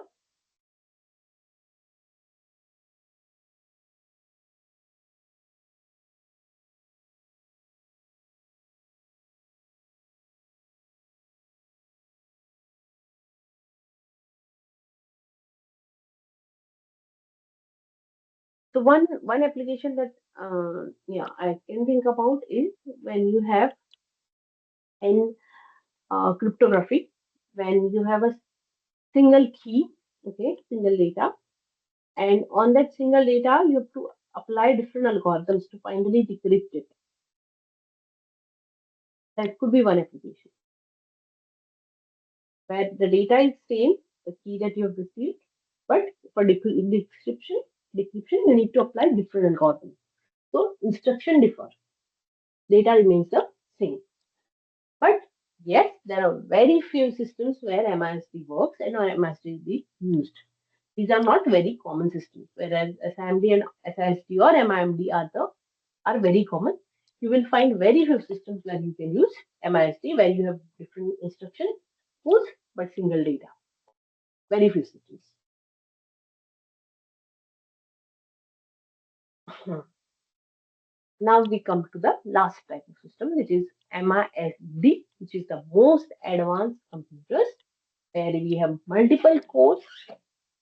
Speaker 1: So one application that yeah I can think about is when you have in cryptography, when you have a single key, okay, single data, and on that single data you have to apply different algorithms to finally decrypt it. That could be one application where the data is same, the key that you have received, but for decryption you need to apply different algorithms. So instruction differ, data remains the same. But yes, there are very few systems where MISD works and or MISD is used. These are not very common systems, whereas SIMD and SISD or MIMD are very common. You will find very few systems where you can use MISD, where you have different instruction codes but single data. Very few systems. Now we come to the last type of system, which is MISD, which is the most advanced computers, where we have multiple cores,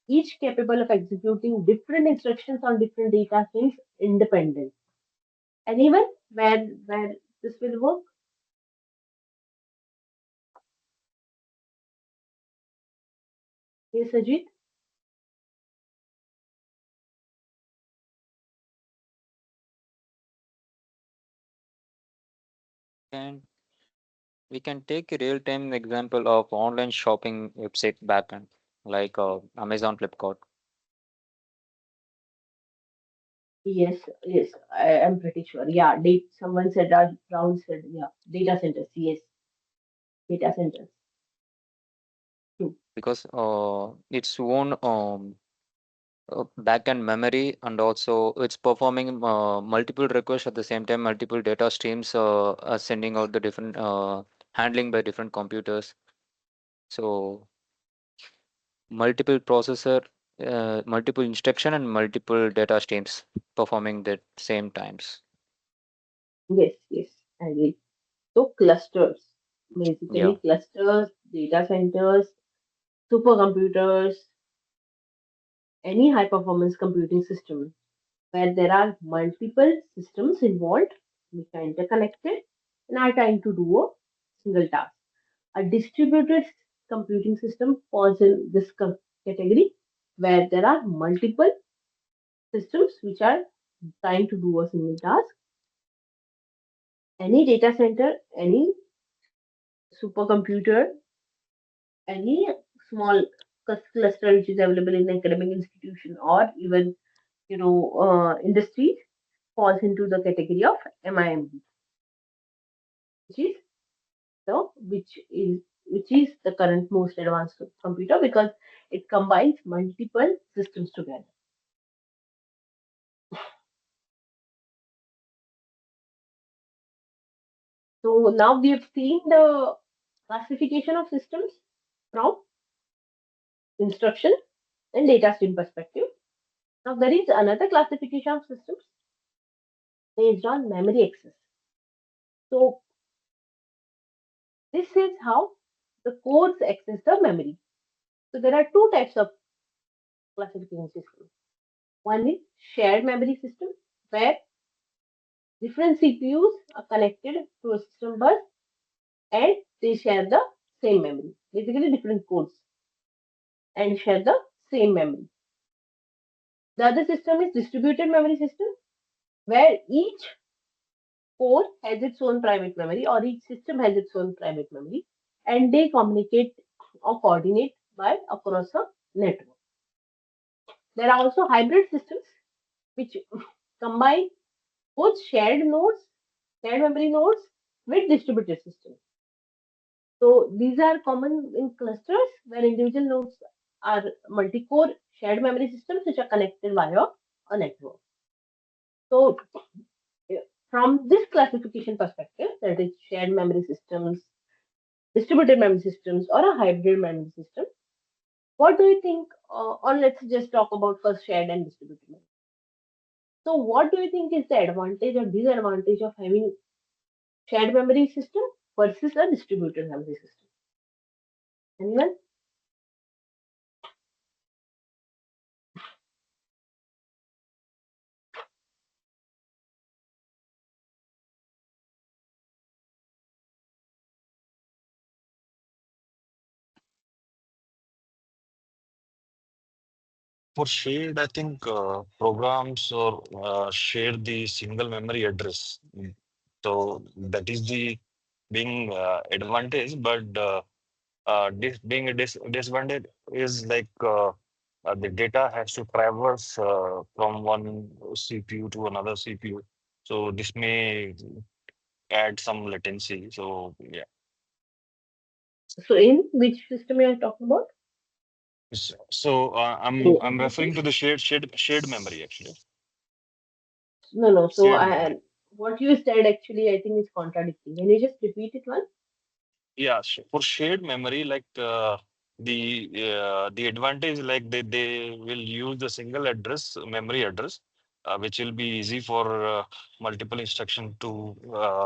Speaker 1: each capable of executing different instructions on different data streams independent. And even where this will work, yes, Ajit.
Speaker 7: And we can take a real-time example of online shopping website backend, like Amazon, Flipkart.
Speaker 1: Yes, yes, I am pretty sure. Yeah, someone said Raul said, yeah, data centers. Yes, data centers. True.
Speaker 7: Because its own backend memory, and also it's performing multiple requests at the same time, multiple data streams are sending out the different handling by different computers. So multiple processor, multiple instruction and multiple data streams performing the same times.
Speaker 1: Yes, yes, I agree. So clusters,
Speaker 7: Yeah.
Speaker 1: basically clusters, data centers, supercomputers, any high performance computing system where there are multiple systems involved, which are interconnected and are trying to do a single task. A distributed computing system falls in this category where there are multiple systems which are trying to do a single task. Any data center, any supercomputer, any small cluster which is available in academic institution or even industries falls into the category of MIMD, which is which is the current most advanced computer because it combines multiple systems together. So now we have seen the classification of systems from instruction and data stream perspective. Now there is another classification of systems based on memory access. So this is how the codes access the memory. So there are two types of classification systems. One is shared memory system where different CPUs are connected to a system bus and they share the same memory. Basically different codes and share the same memory. The other system is distributed memory system, where each core has its own private memory, or each system has its own private memory, and they communicate or coordinate by across a network. There are also hybrid systems which combine both shared memory nodes with distributed systems. So these are common in clusters where individual nodes are multi-core shared memory systems which are connected via a network. So eh, from this classification perspective, that is shared memory systems, distributed memory systems, or a hybrid memory system, what do you think? Or let's just talk about first shared and distributed memory. So what do you think is the advantage or disadvantage of having shared memory system versus a distributed memory system? Anyone?
Speaker 3: For shared, I think programs or share the single memory address. So that is the being advantage, but this being a disadvantage is like the data has to traverse from one CPU to another CPU. So this may add some latency. So yeah.
Speaker 1: So in which system you are talking about?
Speaker 3: So
Speaker 1: In
Speaker 3: I'm
Speaker 1: existing?
Speaker 3: referring to the shared memory actually.
Speaker 1: No, no. So
Speaker 3: Shared memory.
Speaker 1: what you said actually, I think is contradicting. Can you just repeat it once?
Speaker 3: Yeah, for shared memory, like the advantage, like they will use the single address, memory address, which will be easy for multiple instruction to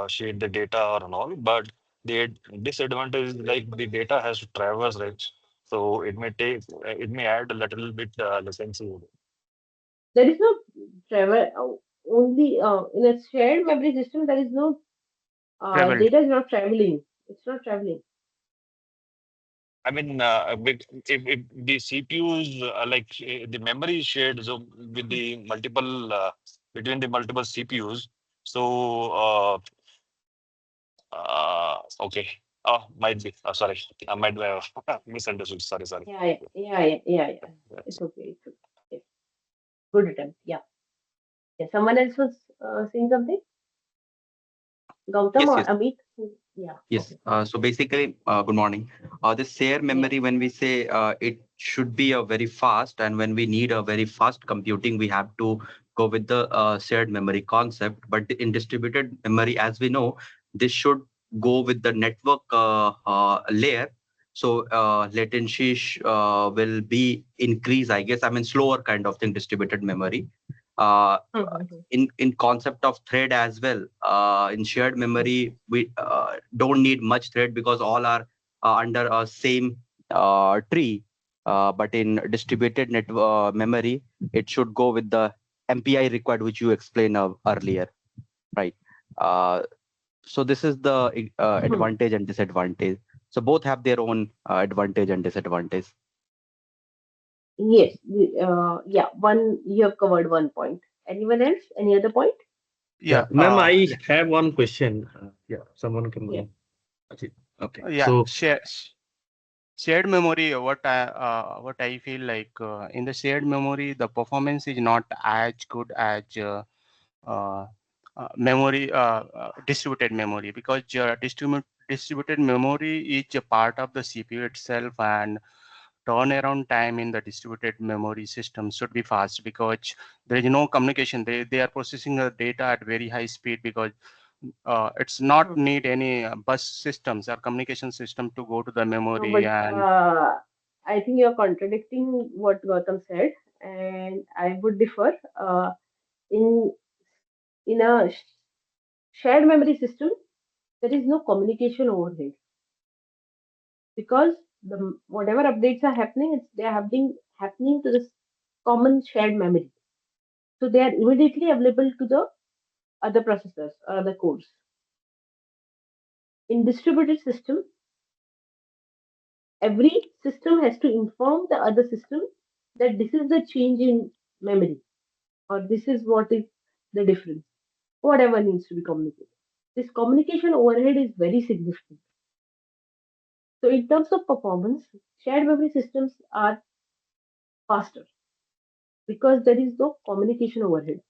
Speaker 3: share the data or and all. But the disadvantage is like the data has to traverse, right? So it may add a little bit latency.
Speaker 1: There is no travel only in a shared memory system. There is no
Speaker 6: Traveled.
Speaker 1: data is not traveling. It's not traveling.
Speaker 3: I mean, if the CPUs the memory is shared, so with the multiple between the multiple CPUs, so okay, might be sorry, I might have misunderstood. Sorry.
Speaker 1: Yeah, yeah, yeah, yeah, yeah, yeah. It's
Speaker 3: Yes.
Speaker 1: okay. It's okay. Yes. Good attempt. Yeah. Yeah. Someone else was saying something. Gautam
Speaker 8: Yes,
Speaker 1: or
Speaker 8: yes,
Speaker 1: Amit? Yeah.
Speaker 8: yes.
Speaker 1: Okay.
Speaker 8: So basically, good morning. This share
Speaker 1: Yeah.
Speaker 8: memory, when we say it should be a very fast, and when we need a very fast computing, we have to go with the shared memory concept. But in distributed memory, as we know, this should go with the network layer. So latency will be increase, I guess. I mean, slower kind of thing, distributed memory. Uh,
Speaker 1: Mhm,
Speaker 8: in concept of thread as well, in shared
Speaker 1: mhm.
Speaker 8: memory we don't need much thread because all are under a same tree, but in distributed memory it should go with the MPI required, which you explained earlier, right? uh, so this is the
Speaker 1: Hmm.
Speaker 8: advantage and disadvantage. So both have their own advantage and disadvantage.
Speaker 1: Yes. Yeah. One. You have covered one point. Anyone else? Any other point?
Speaker 5: Yeah,
Speaker 6: Yeah.
Speaker 5: ma'am, I
Speaker 6: Yeah.
Speaker 5: have one question. Yeah, someone
Speaker 1: Yeah.
Speaker 5: can. Okay. Okay.
Speaker 6: Yeah.
Speaker 5: So,
Speaker 6: Shared memory. What I feel like in the shared memory, the performance is not as good as memory distributed memory, because distributed memory is a part of the CPU itself, and turnaround time in the distributed memory system should be fast because there is no communication. They are processing the data at very high speed because it's not
Speaker 1: Mhm.
Speaker 6: need any bus systems or communication system to go to the
Speaker 1: No,
Speaker 6: memory.
Speaker 1: but
Speaker 6: And
Speaker 1: I think you're contradicting what Gautam said, and I would differ. In in a shared memory system, there is no communication overhead because the whatever updates are happening, they are happening to this common shared memory. So they are immediately available to the other processors or other cores. In distributed system, every system has to inform the other system that this is the change in memory, or this is what is the difference. Whatever needs to be communicated. This communication overhead is very significant. So, in terms of performance, shared memory systems are faster because there is no communication overhead.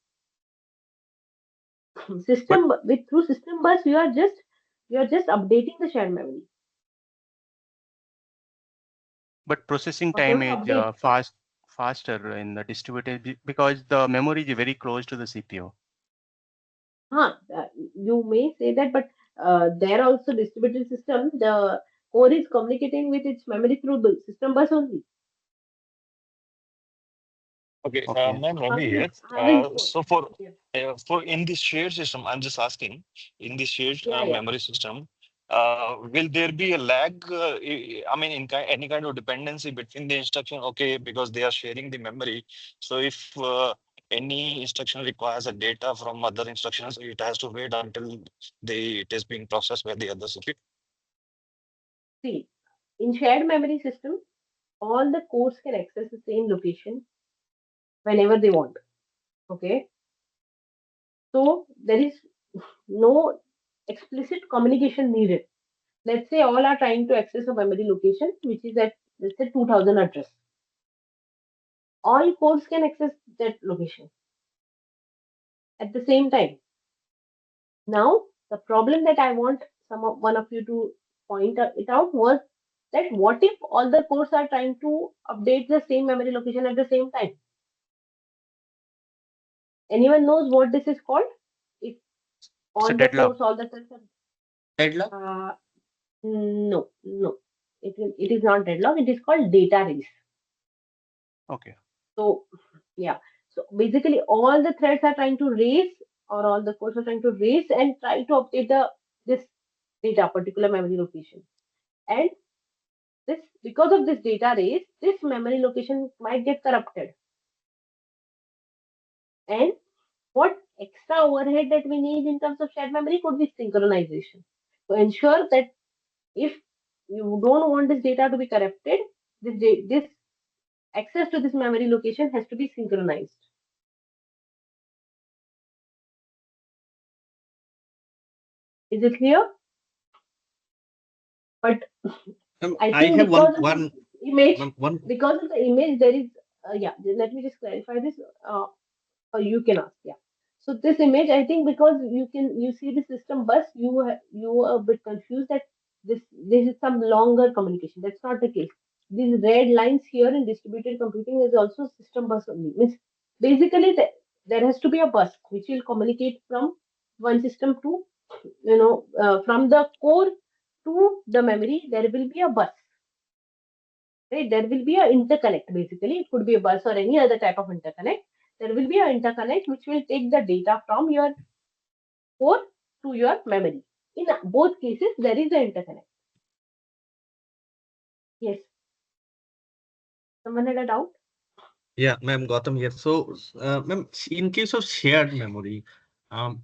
Speaker 8: But
Speaker 1: System with through system bus, you are just updating the shared memory.
Speaker 6: But processing time
Speaker 1: Whatever
Speaker 6: is
Speaker 1: update,
Speaker 6: faster in the distributed because the memory is very close to the CPU.
Speaker 1: you may say that, but there also distributed system, the core is communicating with its memory through the system bus only.
Speaker 3: Okay,
Speaker 6: Okay.
Speaker 3: ma'am, Ravi
Speaker 1: Having
Speaker 3: here.
Speaker 1: having core.
Speaker 3: So for
Speaker 1: Yeah,
Speaker 3: in this shared system, I'm just asking, in this shared
Speaker 1: yeah, yeah.
Speaker 3: memory system, will there be a lag? I mean, in any kind of dependency between the instruction? Okay, because they are sharing the memory. So if any instruction requires a data from other instructions, it has to wait until it is being processed by the other CPU.
Speaker 1: See, in shared memory system, all the cores can access the same location whenever they want. Okay, so there is no explicit communication needed. Let's say all are trying to access a memory location which is at, let's say, 2000 address. All cores can access that location at the same time. Now, the problem that I want one of you to point it out was that what if all the cores are trying to update the same memory location at the same time? Anyone knows what this is called? If
Speaker 6: It's a
Speaker 1: all the
Speaker 6: deadlock.
Speaker 1: cores, all the cells
Speaker 8: deadlock.
Speaker 1: are, no, no, it is not deadlock. It is called data race.
Speaker 6: Okay.
Speaker 1: So, yeah. So basically, all the threads are trying to race, or all the cores are trying to race and try to update this data, particular memory location. And this, because of this data race, this memory location might get corrupted. And what extra overhead that we need in terms of shared memory could be synchronization to ensure that if you don't want this data to be corrupted, this access to this memory location has to be synchronized. Is it clear? But I
Speaker 5: I
Speaker 1: think
Speaker 5: have
Speaker 1: image,
Speaker 5: one.
Speaker 1: because of the image, there is, yeah, let me just clarify this. Or you can ask, yeah. So this image, I think, because you see the system bus, you are a bit confused that this is some longer communication. That's not the case. These red lines here in distributed computing is also system bus only. Means basically there has to be a bus which will communicate from one system to, from the core to the memory. There will be a bus, right? There will be a interconnect. Basically, it could be a bus or any other type of interconnect. There will be an interconnect which will take the data from your core to your memory. In both cases, there is an interconnect. Yes. Someone had a doubt?
Speaker 5: Yeah, ma'am, Gautam here. So, ma'am, in case of shared memory,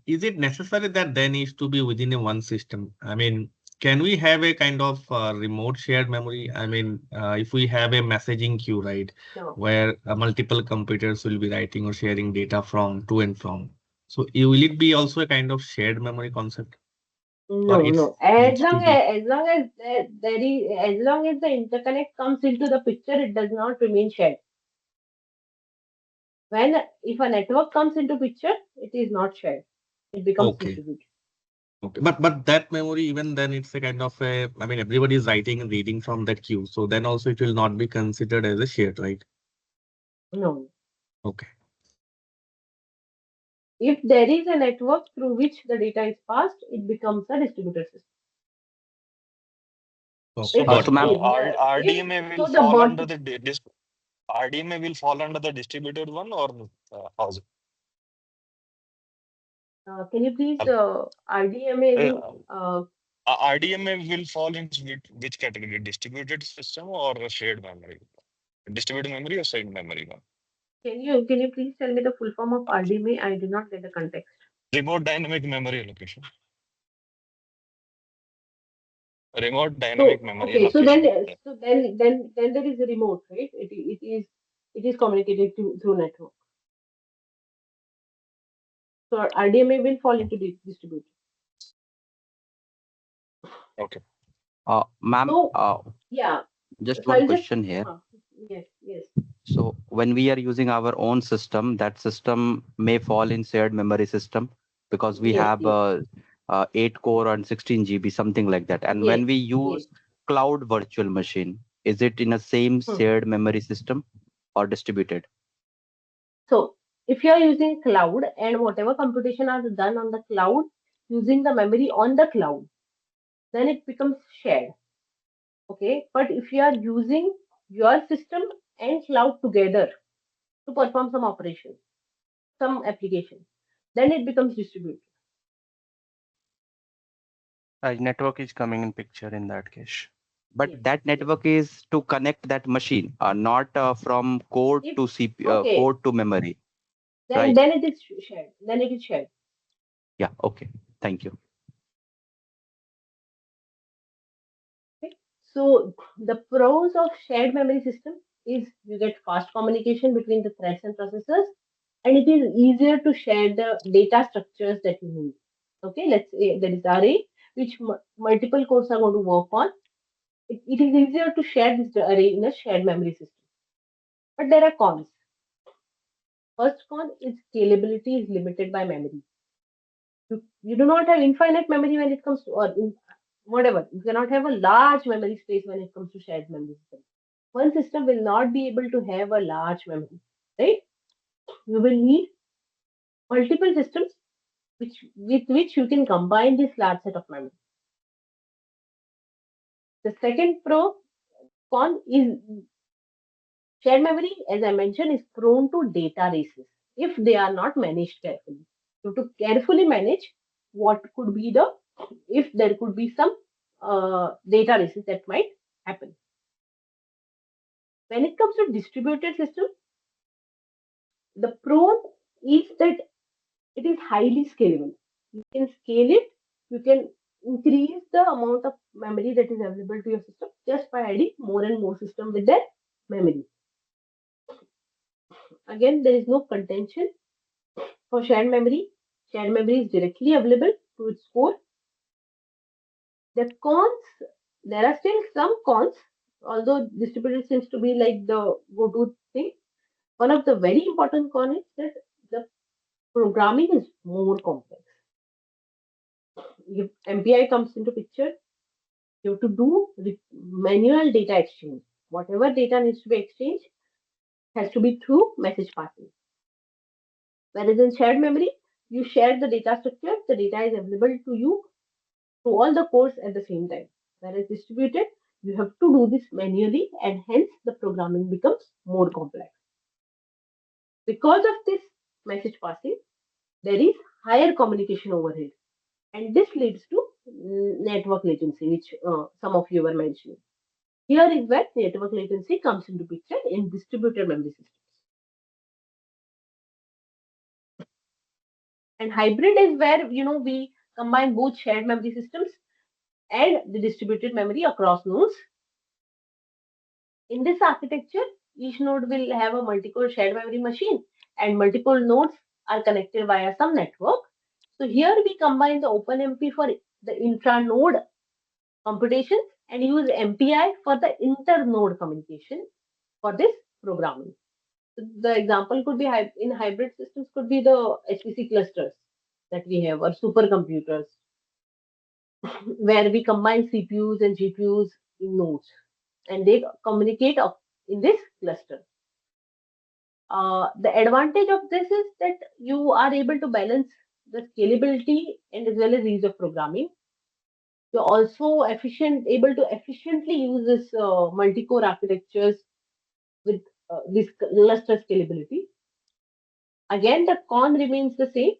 Speaker 5: is it necessary that there needs to be within a one system? I mean, can we have a kind of remote shared memory? I mean, if we have a messaging queue, right,
Speaker 1: No.
Speaker 5: where multiple computers will be writing or sharing data from to and from. So, will it be also a kind of shared memory concept, or
Speaker 1: No,
Speaker 5: it
Speaker 1: no. As
Speaker 5: needs to
Speaker 1: long
Speaker 5: be?
Speaker 1: as, as long as there is, as long as the interconnect comes into the picture, it does not remain shared. When if a network comes into picture, it is not shared. It becomes
Speaker 5: Okay.
Speaker 1: distributed.
Speaker 5: Okay, but that memory, even then, it's a kind of a. I mean, everybody is writing and reading from that queue, so then also it will not be considered as a shared, right?
Speaker 1: No.
Speaker 5: Okay.
Speaker 1: If there is a network through which the data is passed, it becomes a distributed system.
Speaker 5: Okay,
Speaker 1: If
Speaker 5: got
Speaker 8: So,
Speaker 5: it.
Speaker 8: ma'am,
Speaker 1: if
Speaker 3: So
Speaker 1: the if
Speaker 3: RDMA will
Speaker 1: so the
Speaker 3: fall
Speaker 1: bot
Speaker 3: under the RDMA will fall under the distributed one, or how's it?
Speaker 1: can you please
Speaker 3: Hello.
Speaker 1: RDMA as in
Speaker 3: Uh, RDMA will fall in which category? Distributed system or a shared memory? Distributed memory or shared memory one?
Speaker 1: can you please tell me the full form of RDMA? I did not get the context.
Speaker 3: Remote dynamic memory allocation. Remote dynamic
Speaker 1: So
Speaker 3: memory
Speaker 1: okay,
Speaker 3: allocation. Yeah.
Speaker 1: then there is a remote, right? It is communicated through network. So RDMA will fall into distributed.
Speaker 3: Okay.
Speaker 8: Ma'am,
Speaker 1: So yeah,
Speaker 8: just
Speaker 1: so
Speaker 8: one
Speaker 1: I'll just
Speaker 8: question here.
Speaker 1: yes, yes,
Speaker 8: So when we are using our own system, that system may fall in shared memory system because we
Speaker 1: yes,
Speaker 8: have
Speaker 1: yes,
Speaker 8: 8 core and 16 GB, something like that. And
Speaker 1: yes,
Speaker 8: when we
Speaker 1: yes.
Speaker 8: use cloud virtual machine, is it in a same
Speaker 1: Hmm.
Speaker 8: shared memory system or distributed?
Speaker 1: So if you are using cloud and whatever computation are done on the cloud using the memory on the cloud, then it becomes shared. Okay, but if you are using your system and cloud together to perform some operation, some application, then it becomes distributed.
Speaker 6: Network is coming in picture in that case.
Speaker 8: But
Speaker 1: Yes,
Speaker 8: that
Speaker 1: yes.
Speaker 8: network is to connect that machine, not from code
Speaker 1: If
Speaker 8: to CPU,
Speaker 1: okay,
Speaker 8: code to memory,
Speaker 1: then
Speaker 8: right?
Speaker 1: then it is shared. Then it is shared.
Speaker 8: Yeah, okay. Thank you.
Speaker 1: Okay. So the pros of shared memory system is you get fast communication between the threads and processors, and it is easier to share the data structures that you need. Okay, let's say there is array which multiple cores are going to work on. It is easier to share this array in a shared memory system. But there are cons. First con is scalability is limited by memory. You do not have infinite memory when it comes to, or whatever. You cannot have a large memory space when it comes to shared memory system. One system will not be able to have a large memory, right? You will need multiple systems with which you can combine this large set of memory. The second pro con is shared memory, as I mentioned, is prone to data races if they are not managed carefully. So to carefully manage what could be the if there could be some data races that might happen. When it comes to distributed system, the pro is that it is highly scalable. You can scale it, you can increase the amount of memory that is available to your system just by adding more and more system with that memory. Again, there is no contention for shared memory. Shared memory is directly available to its core. The cons, there are still some cons, although distributed seems to be like the go-to thing. One of the very important cons is that the programming is more complex. If MPI comes into picture, you have to do manual data exchange. Whatever data needs to be exchanged has to be through message passing. Whereas in shared memory, you share the data structure, the data is available to you to all the cores at the same time. Whereas distributed, you have to do this manually and hence the programming becomes more complex. Because of this message passing, there is higher communication overhead and this leads to network latency, which some of you were mentioning. Here is where network latency comes into picture in distributed memory systems. And hybrid is where we combine both shared memory systems and the distributed memory across nodes. In this architecture, each node will have a multi-core shared memory machine and multiple nodes are connected via some network. So here we combine the OpenMP for the intra-node computation and use MPI for the inter-node communication for this programming. So the example could be in hybrid systems could be the HPC clusters that we have or supercomputers where we combine CPUs and GPUs in nodes and they communicate in this cluster. The advantage of this is that you are able to balance the scalability and as well as ease of programming. You're also able to efficiently use this multi-core architectures with this cluster scalability. Again, the con remains the same.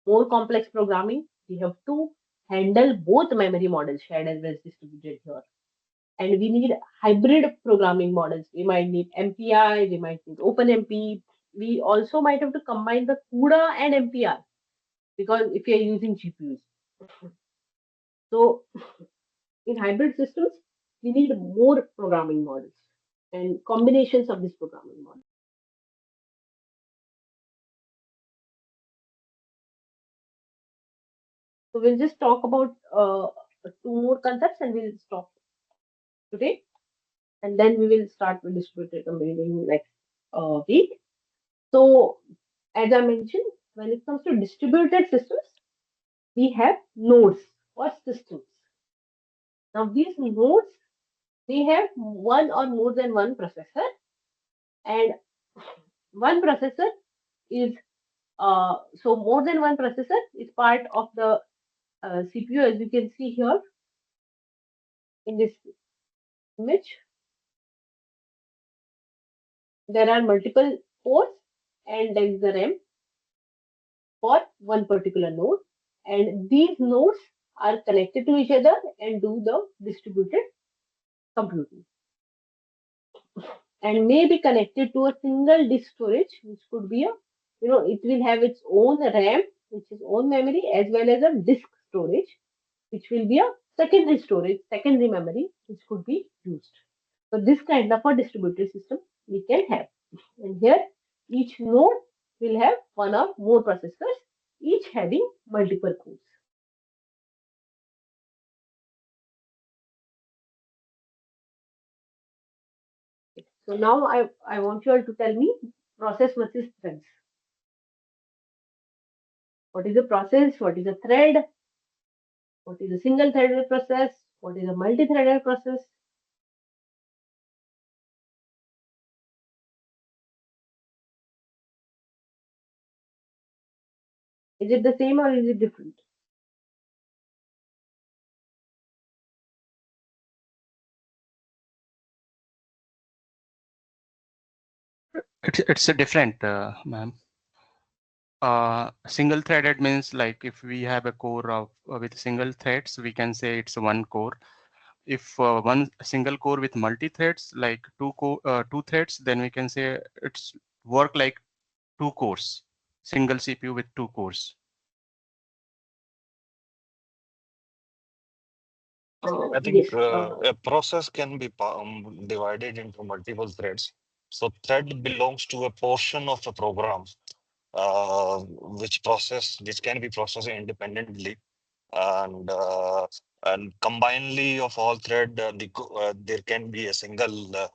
Speaker 1: More complex programming. We have to handle both memory models, shared as well as distributed here. And we need hybrid programming models. We might need MPI, we might need OpenMP. We also might have to combine the CUDA and MPR because if you're using GPUs. So in hybrid systems, we need more programming models and combinations of this programming model. So we'll just talk about two more concepts and we'll stop today. And then we will start with distributed computing next week. So as I mentioned, when it comes to distributed systems, we have nodes or systems. Now these nodes, they have one or more than one processor, and one processor is so more than one processor is part of the CPU, as you can see here in this image. There are multiple cores and there is a RAM for one particular node, and these nodes are connected to each other and do the distributed computing, and may be connected to a single disk storage, which could be a, it will have its own RAM, which is own memory, as well as a disk storage, which will be a secondary storage, secondary memory, which could be used. So this kind of a distributed system we can have. And here each node will have one or more processors, each having multiple cores. So now I want you all to tell me process versus threads. What is a process? What is a thread? What is a single threaded process? What is a multi-threaded process? Is it the same or is it different?
Speaker 6: It's a different, ma'am. Single threaded means like if we have a core of with single threads, we can say it's one core. If one single core with multi threads, like two threads, then we can say it's work like two cores, single CPU with two cores.
Speaker 3: I
Speaker 1: Yes.
Speaker 3: think a process can be divided into multiple threads. So thread belongs to a portion of a program, which can be processed independently, and combinedly of all thread, there can be a single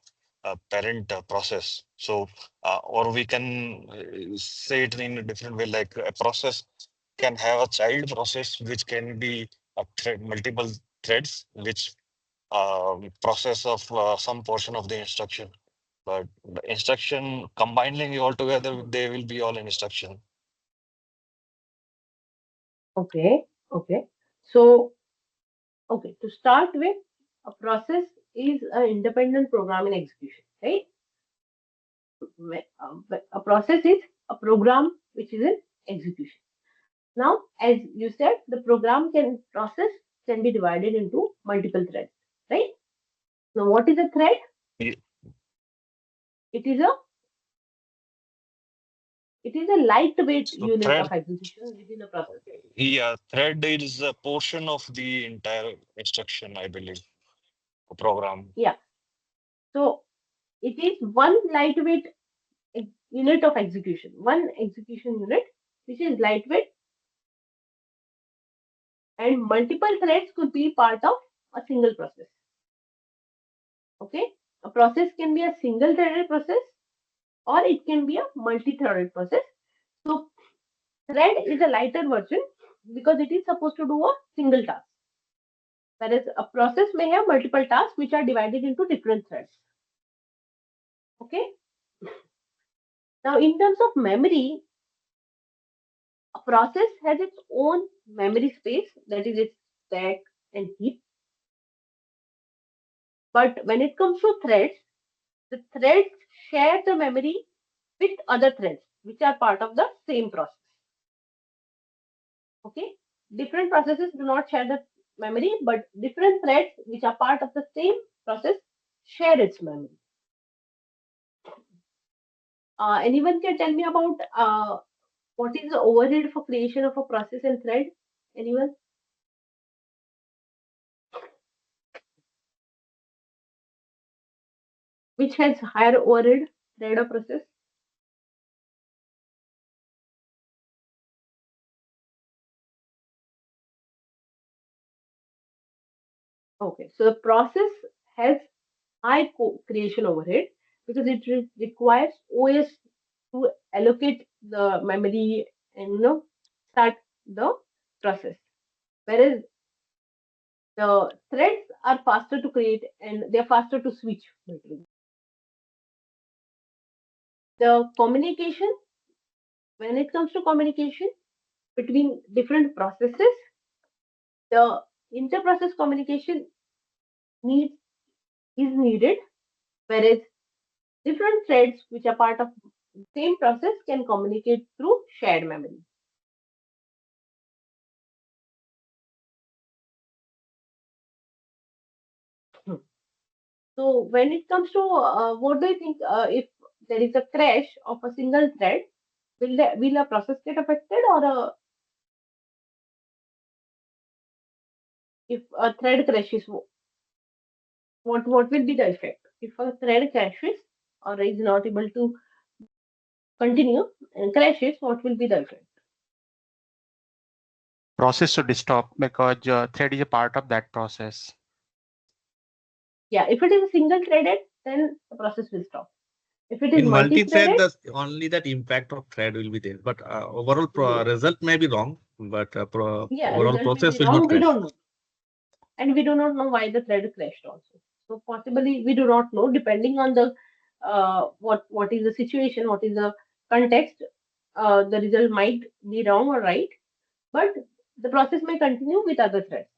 Speaker 3: parent process. So or we can say it in a different way, like a process can have a child process which can be a thread, multiple threads which process of some portion of the instruction. But the instruction combining all together, they will be all in instruction.
Speaker 1: Okay. Okay. So, okay, to start with, a process is an independent program in execution, right? A process is a program which is in execution. Now, as you said, the program process can be divided into multiple threads, right? Now, what is a thread?
Speaker 3: Ye-
Speaker 1: It is a lightweight
Speaker 3: So
Speaker 1: unit
Speaker 3: thread,
Speaker 1: of execution within a process.
Speaker 3: yeah, thread is a portion of the entire instruction, I believe, program.
Speaker 1: Yeah. So it is one lightweight unit of execution, one execution unit which is lightweight, and multiple threads could be part of a single process. Okay, a process can be a single threaded process or it can be a multi-threaded process. So thread is a lighter version because it is supposed to do a single task, whereas a process may have multiple tasks which are divided into different threads. Okay, now in terms of memory, a process has its own memory space, that is its stack and heap. But when it comes to threads, the threads share the memory with other threads which are part of the same process. Okay, different processes do not share the memory, but different threads which are part of the same process share its memory. Anyone can tell me about what is the overhead for creation of a process and thread? Anyone? Which has higher overhead, thread or process? Okay, so the process has high creation overhead because it requires OS to allocate the memory and start the process. Whereas the threads are faster to create and they're faster to switch between. The communication, when it comes to communication between different processes, the inter-process communication needs is needed, whereas different threads which are part of the same process can communicate through shared memory. Hmm. So when it comes to what do you think if there is a crash of a single thread, will a process get affected or if a thread crashes, what will be the effect? If a thread crashes or is not able to continue and crashes, what will be the effect?
Speaker 6: Process should stop because thread is a part of that process.
Speaker 1: Yeah, if it is a single threaded, then the process will stop. If it is
Speaker 5: In multi-thread,
Speaker 1: multi-threaded,
Speaker 5: the only that impact of thread will be there, but overall
Speaker 1: yes,
Speaker 5: result may be wrong, but
Speaker 1: yeah,
Speaker 5: overall
Speaker 1: result may
Speaker 5: process
Speaker 1: be
Speaker 5: will not
Speaker 1: wrong. We
Speaker 5: crash.
Speaker 1: don't know, and we do not know why the thread crashed also. So possibly we do not know, depending on the what is the situation, what is the context. The result might be wrong or right, but the process may continue with other threads.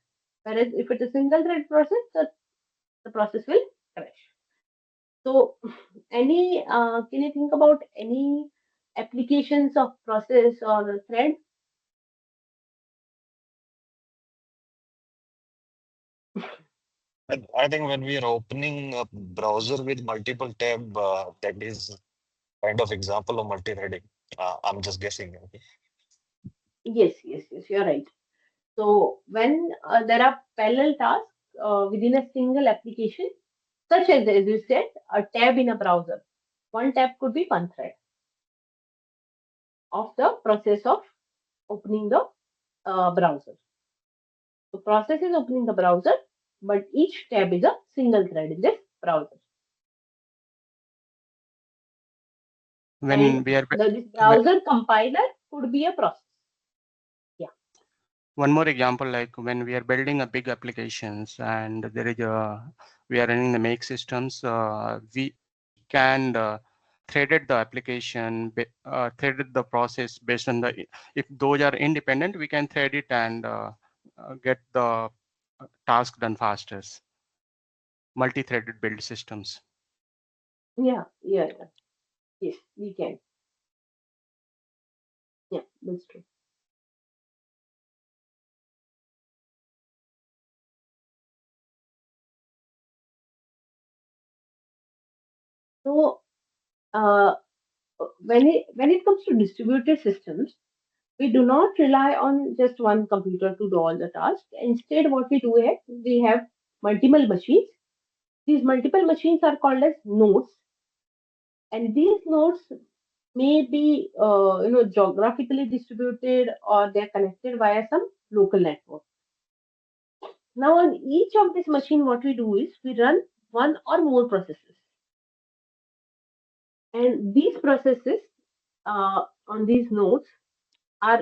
Speaker 1: Whereas if it is single thread process, the process will crash. So, any can you think about any applications of process or thread?
Speaker 3: I think when we are opening a browser with multiple tab, that is kind of example of multi-threading. I'm just guessing. Okay.
Speaker 1: Yes, yes, yes, you're right. So when there are parallel tasks within a single application, such as you said, a tab in a browser, one tab could be one thread of the process of opening the browser. The process is opening the browser, but each tab is a single thread in this browser. And
Speaker 6: When we are
Speaker 1: this browser compiler could be a process. Yeah.
Speaker 6: one more example, like when we are building a big applications and there is a we are running the make systems, we can threaded the application, threaded the process based on the if those are independent, we can thread it and get the task done faster. Multi-threaded build systems.
Speaker 1: Yeah, yeah, yeah. Yes, we can. Yeah, that's true. So, uh, when it comes to distributed systems, we do not rely on just one computer to do all the tasks. Instead, what we do is we have multiple machines. These multiple machines are called as nodes, and these nodes may be geographically distributed or they're connected via some local network. Now, on each of this machine, what we do is we run one or more processes, and these processes on these nodes are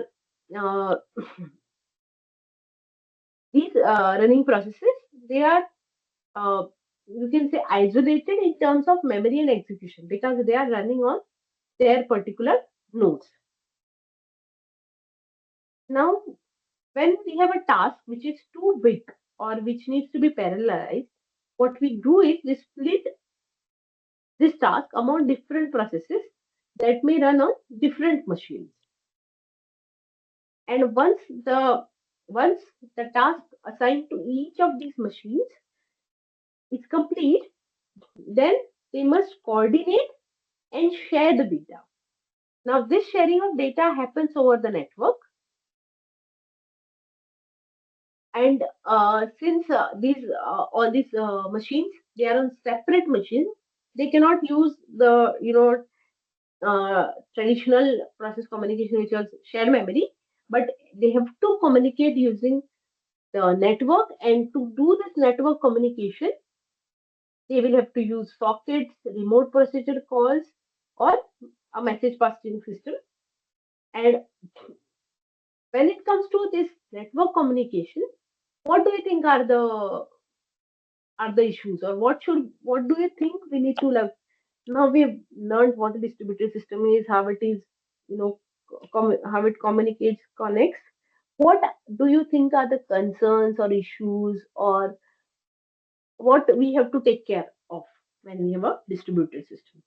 Speaker 1: uh, these running processes. They are uh, you can say isolated in terms of memory and execution because they are running on their particular nodes. Now, when we have a task which is too big or which needs to be parallelized, what we do is we split this task among different processes that may run on different machines. And once the task assigned to each of these machines is complete, then they must coordinate and share the data. Now, this sharing of data happens over the network, and since these all these machines they are on separate machines, they cannot use the traditional process communication which was shared memory, but they have to communicate using the network, and to do this network communication, they will have to use sockets, remote procedure calls, or a message passing system. And when it comes to this network communication, what do you think are the issues, or what do you think we need to learn? Now we've learned what a distributed system is, how it is, you know, how it communicates, connects. What do you think are the concerns or issues, or what we have to take care of when we have a distributed system?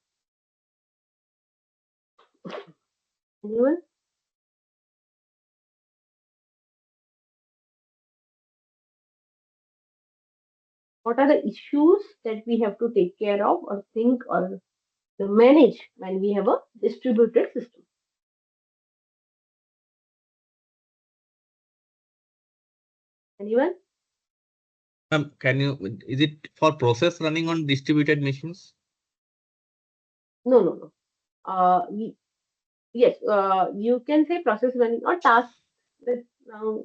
Speaker 1: Anyone? What are the issues that we have to take care of, or think, or manage when we have a distributed system? Anyone?
Speaker 5: Can you, is it for process running on distributed machines?
Speaker 1: No, no, no. Yes, you can say process running or task. Let's now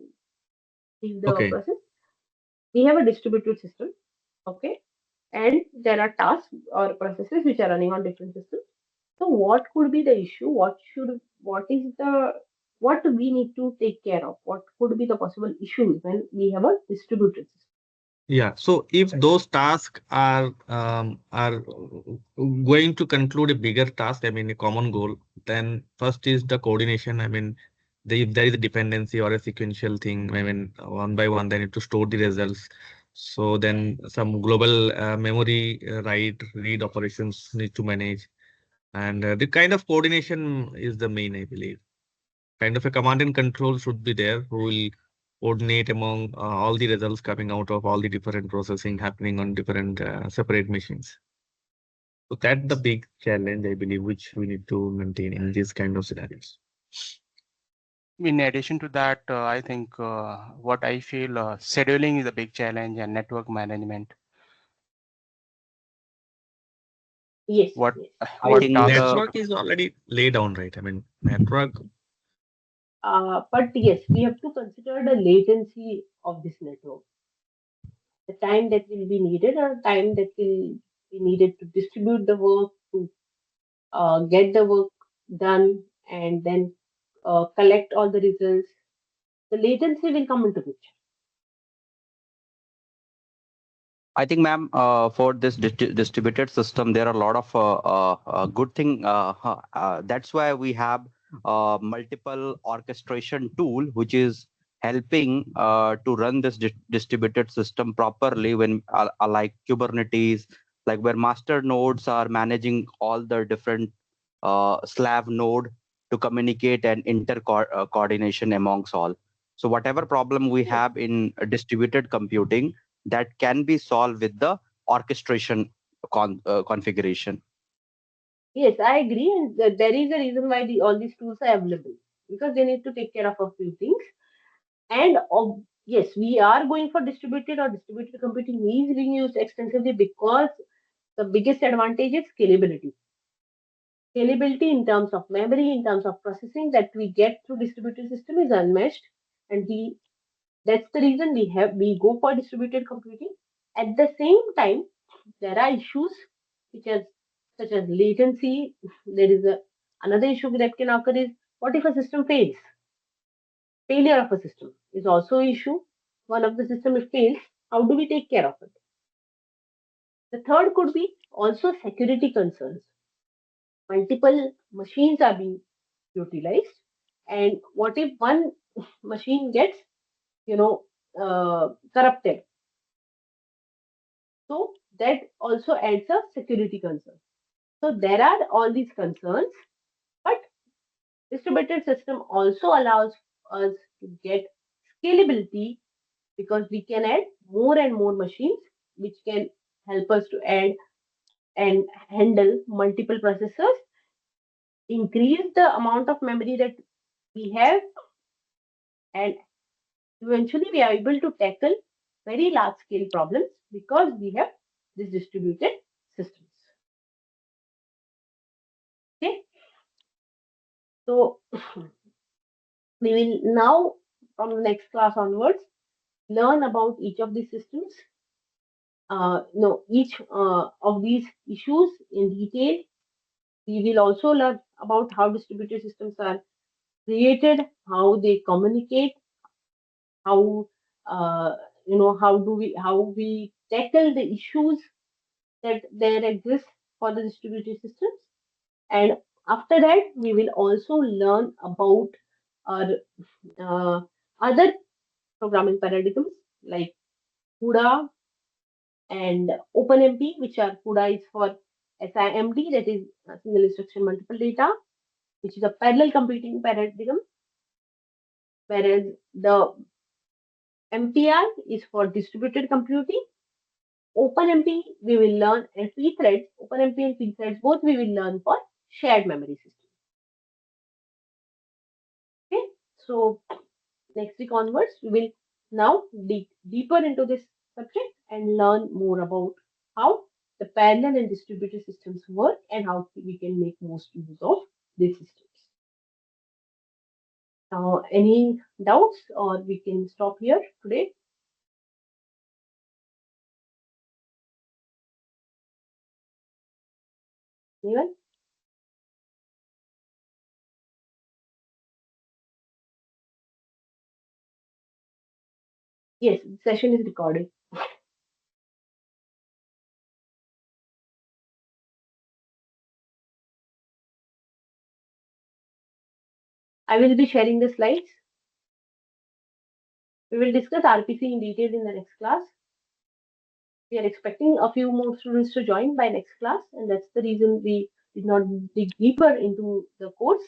Speaker 1: leave the
Speaker 5: Okay.
Speaker 1: process. We have a distributed system, okay, and there are tasks or processes which are running on different systems. So, what could be the issue? What we need to take care of? What could be the possible issues when we have a distributed system?
Speaker 5: Yeah. So if those tasks are going to conclude a bigger task, I mean a common goal, then first is the coordination. I mean, if there is a dependency or a sequential thing, I mean one by one, they need to store the results. So then some global memory write read operations need to manage, and the kind of coordination is the main, I believe. Kind of a command and control should be there who will coordinate among all the results coming out of all the different processing happening on different separate machines. So that's the big challenge, I believe, which we need to maintain in these kind of scenarios.
Speaker 6: In addition to that, I think what I feel scheduling is a big challenge and network management.
Speaker 1: Yes,
Speaker 6: What
Speaker 1: yes.
Speaker 8: I
Speaker 6: what
Speaker 8: think
Speaker 1: I
Speaker 6: tasks?
Speaker 8: the
Speaker 5: Network is already laid down, right? I mean, network.
Speaker 1: but yes, we have to consider the latency of this network, the time that will be needed, or time that will be needed to distribute the work, to get the work done, and then collect all the results. The latency will come into picture.
Speaker 8: I think, ma'am, for this distributed system, there are a lot of good thing. That's why we have multiple orchestration tool, which is helping to run this distributed system properly. When like Kubernetes, like where master nodes are managing all the different slave node to communicate and inter coordination amongst all. So whatever problem we
Speaker 1: Yes,
Speaker 8: have in distributed computing, that can be solved with the orchestration configuration.
Speaker 1: yes, I agree, and there is a reason why all these tools are available, because they need to take care of a few things. And yes, we are going for distributed computing is being used extensively because the biggest advantage is scalability. Scalability in terms of memory, in terms of processing that we get through distributed system is unmatched, and that's the reason we go for distributed computing. At the same time, there are issues which are such as latency. There is another issue that can occur is, what if a system fails? Failure of a system is also an issue. One of the system it fails, how do we take care of it? The third could be also security concerns. Multiple machines are being utilized, and what if one machine gets, you know, corrupted? So that also adds a security concern. So there are all these concerns, but distributed system also allows us to get scalability, because we can add more and more machines which can help us to add and handle multiple processors, increase the amount of memory that we have, and eventually we are able to tackle very large scale problems because we have these distributed systems. Okay, so we will now, from the next class onwards, learn about each of these systems, no, each of these issues in detail. We will also learn about how distributed systems are created, how they communicate, how how we tackle the issues that there exist for the distributed systems. And after that, we will also learn about our other programming paradigms like CUDA and OpenMP, which are CUDA is for SIMD, that is single instruction multiple data, which is a parallel computing paradigm, whereas the MPI is for distributed computing. OpenMP we will learn, and pthreads, OpenMP and pthreads both we will learn for shared memory system. Okay, so next week onwards we will now dig deeper into this subject and learn more about how the parallel and distributed systems work and how we can make most use of these systems. Any doubts, or we can stop here today? Anyone? Yes, the session is recorded. I will be sharing the slides. We will discuss RPC in detail in the next class. We are expecting a few more students to join by next class, and that's the reason we did not dig deeper into the course,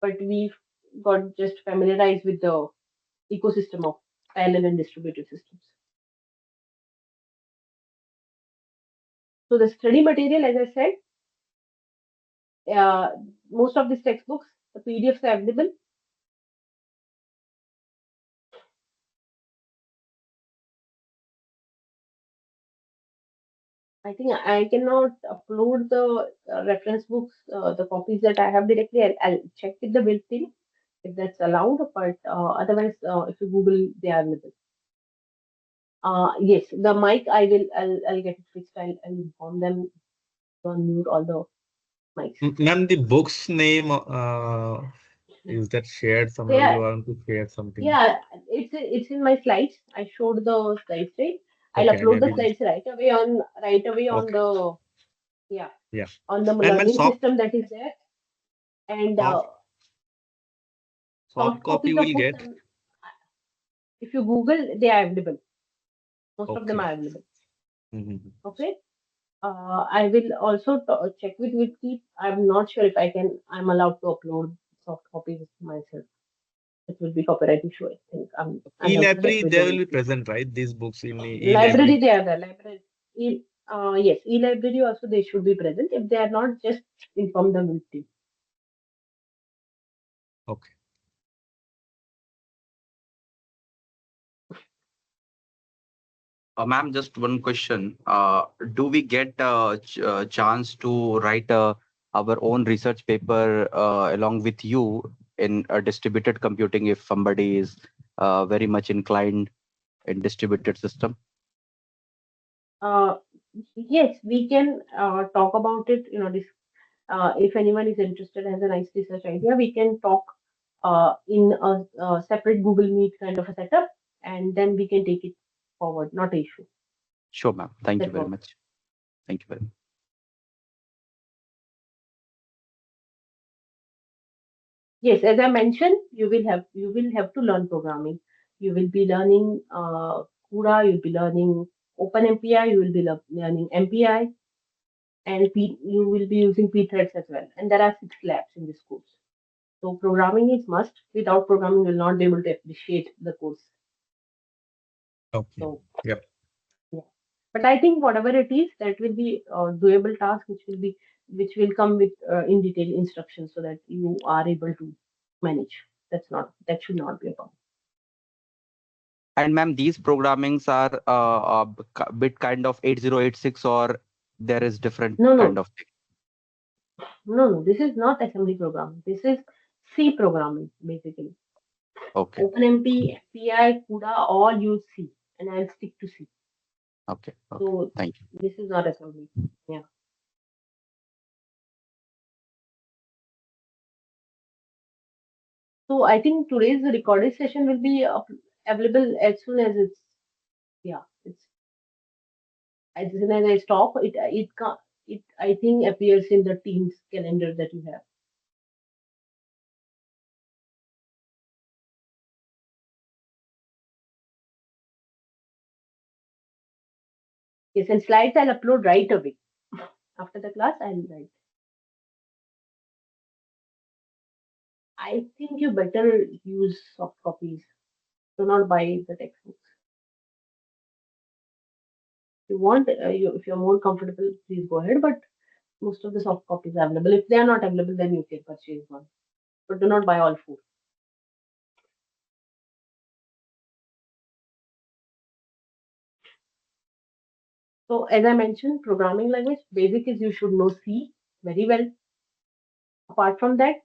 Speaker 1: but we got just familiarized with the ecosystem of parallel and distributed systems. So the study material, as I said, most of these textbooks, the PDFs are available. I think I cannot upload the reference books, the copies that I have directly. I'll check with the build team if that's allowed, but otherwise, if you Google, they are available. Yes, the mic I'll get it fixed. I'll inform them to unmute all the mics.
Speaker 5: Ma'am, the book's name is that shared somewhere? You
Speaker 1: Yeah,
Speaker 5: want to share something?
Speaker 1: yeah, it's in my slides. I showed the slides, right? I'll
Speaker 5: Okay,
Speaker 1: upload the
Speaker 5: maybe.
Speaker 1: slides right away on
Speaker 5: Okay,
Speaker 1: the, yeah,
Speaker 5: yeah.
Speaker 1: on the
Speaker 5: And
Speaker 1: learning system that is there. And
Speaker 5: soft soft
Speaker 1: soft
Speaker 5: copy
Speaker 1: copies of
Speaker 5: will
Speaker 1: books,
Speaker 5: get.
Speaker 1: if you Google, they are available. Most of them
Speaker 5: Okay.
Speaker 1: are available.
Speaker 5: Mhm.
Speaker 1: Okay. I will also check with Wiki. I'm not sure if I'm allowed to upload soft copies myself. It will be copyright issue, I think. I'll have to check
Speaker 5: E-library,
Speaker 1: with
Speaker 5: they
Speaker 1: the
Speaker 5: will be
Speaker 1: Wiki.
Speaker 5: present, right? These books in the
Speaker 1: Library,
Speaker 5: e-library.
Speaker 1: they are there. Library. Yes, e-library also they should be present. If they are not, just inform the Wiki.
Speaker 5: Okay.
Speaker 8: Ma'am, just one question. Do we get a chance to write our own research paper along with you in distributed computing if somebody is very much inclined in distributed system?
Speaker 1: Uh, yes, we can talk about it. If anyone is interested, has a nice research idea, we can talk in a separate Google Meet kind of a setup, and then we can take it forward. Not an issue.
Speaker 8: Sure, ma'am. Thank you
Speaker 1: That's
Speaker 8: very
Speaker 1: all.
Speaker 8: much. Thank you very much.
Speaker 1: Yes, as I mentioned, you will have to learn programming. You will be learning CUDA. You'll be learning OpenMPI. You will be learning MPI, and you will be using pthreads as well. And there are 6 labs in this course. So programming is must. Without programming, you will not be able to appreciate the course.
Speaker 5: Okay.
Speaker 1: So
Speaker 5: Yep.
Speaker 1: yeah. But I think whatever it is, that will be a doable task, which will come with in detail instructions so that you are able to manage. That should not be a problem.
Speaker 8: And ma'am, these programmings are a bit kind of 8086, or there is different
Speaker 1: No,
Speaker 8: kind
Speaker 1: no,
Speaker 8: of thing.
Speaker 1: no, no. This is not assembly programming. This is C programming basically.
Speaker 8: Okay.
Speaker 1: OpenMP, MPI, CUDA all use C, and I'll stick to C.
Speaker 8: Okay. Okay.
Speaker 1: So
Speaker 8: Thank you.
Speaker 1: this is not assembly. Yeah. So I think today's recorded session will be available as soon as it's as soon as I stop it I think appears in the Teams calendar that you have. Yes, and slides I'll upload right away after the class. I'll write. I think you better use soft copies. Do not buy the textbooks. If you want, if you're more comfortable, please go ahead. But most of the soft copies are available. If they are not available, then you can purchase one. But do not buy all four. So as I mentioned, programming language basic is you should know C very well. Apart from that,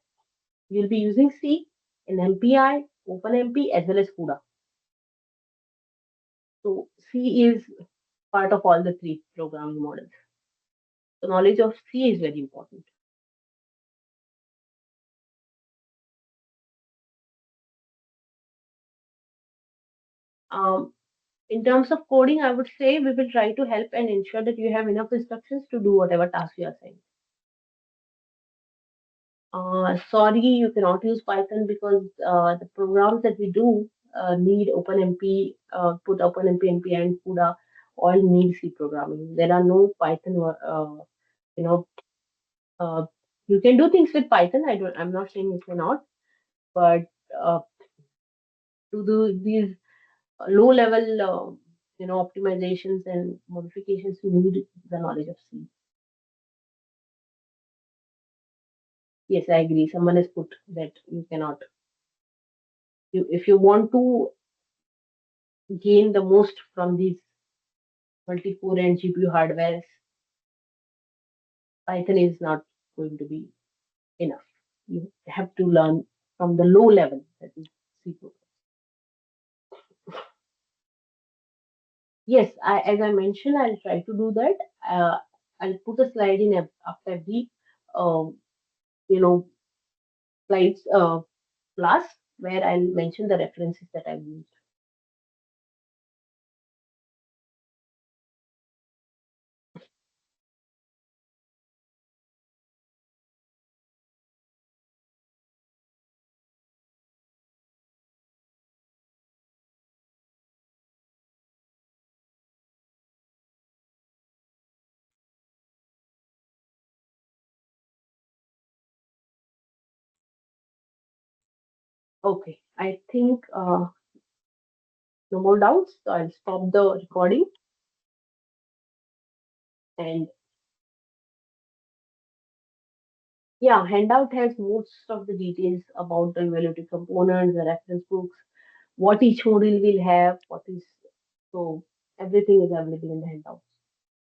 Speaker 1: you'll be using C in MPI, OpenMP as well as CUDA. So C is part of all the three programming models. So knowledge of C is very important. Um, in terms of coding, I would say we will try to help and ensure that you have enough instructions to do whatever task you are assigned. Sorry, you cannot use Python because the programs that we do need OpenMP, put OpenMP, MPI, and CUDA all need C programming. There are no Python, you know, uh, you can do things with Python. I'm not saying you cannot, but uh, to do these low level, optimizations and modifications, you need the knowledge of C. Yes, I agree. Someone has put that you cannot. If you want to gain the most from these multi-core and GPU hardware, Python is not going to be enough. You have to learn from the low level, that is C program. Yes, as I mentioned, I'll try to do that. I'll put a slide in after every, um, you know, slides class where I'll mention the references that I've used. Okay, I think no more doubts. So I'll stop the recording and yeah, handout has most of the details about the evaluative components, the reference books, what each module will have, what is so everything is available in the handout.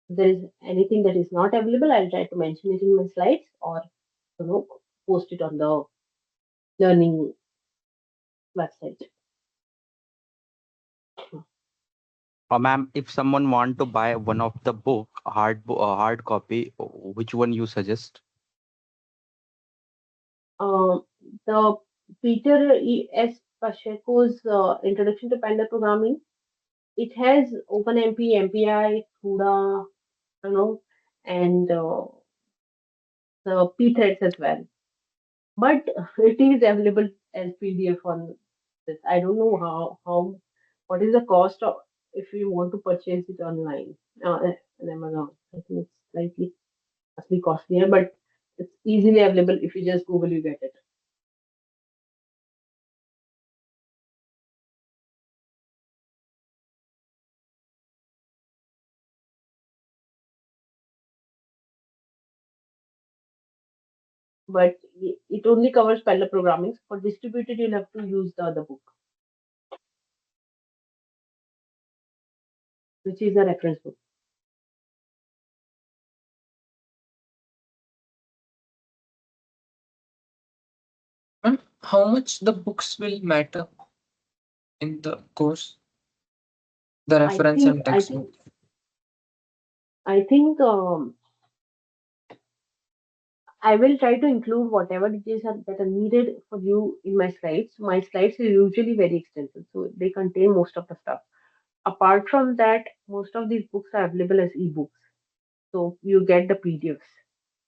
Speaker 1: If there is anything that is not available, I'll try to mention it in my slides or post it on the learning website.
Speaker 8: Ma'am, if someone want to buy one of the book, hard copy, which one you suggest?
Speaker 1: Um, the Peter S. Pacheco's Introduction to Panda Programming. It has OpenMP, MPI, CUDA, and the P threads as well. But it is available as PDF on this. I don't know what is the cost of if you want to purchase it online on Amazon. I think it's slightly must be costlier, but it's easily available if you just Google, you get it. But it only covers parallel programming. For distributed, you'll have to use the other book, which is a reference book.
Speaker 9: And how much the books will matter? in the course, the
Speaker 1: I
Speaker 9: reference
Speaker 1: think
Speaker 9: and
Speaker 1: I
Speaker 9: textbook.
Speaker 1: think I think I will try to include whatever details that are needed for you in my slides. My slides are usually very extensive, so they contain most of the stuff. Apart from that, most of these books are available as ebooks, so you get the PDFs.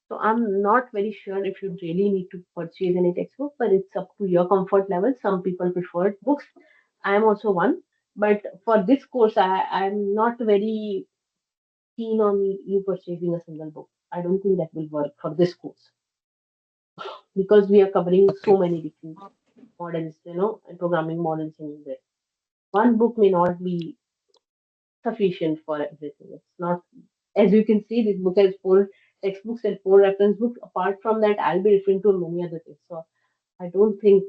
Speaker 1: So I'm not very sure if you really need to purchase any textbook, but it's up to your comfort level. Some people prefer books. I am also one, but for this course, I'm not very keen on you purchasing a single book. I don't think that will work for this course because we are covering
Speaker 9: Okay.
Speaker 1: so many different models, and programming models in there. One book may not be sufficient for everything. It's not, as you can see, this book has four textbooks and four reference books. Apart from that, I'll be referring to many other things. So I don't think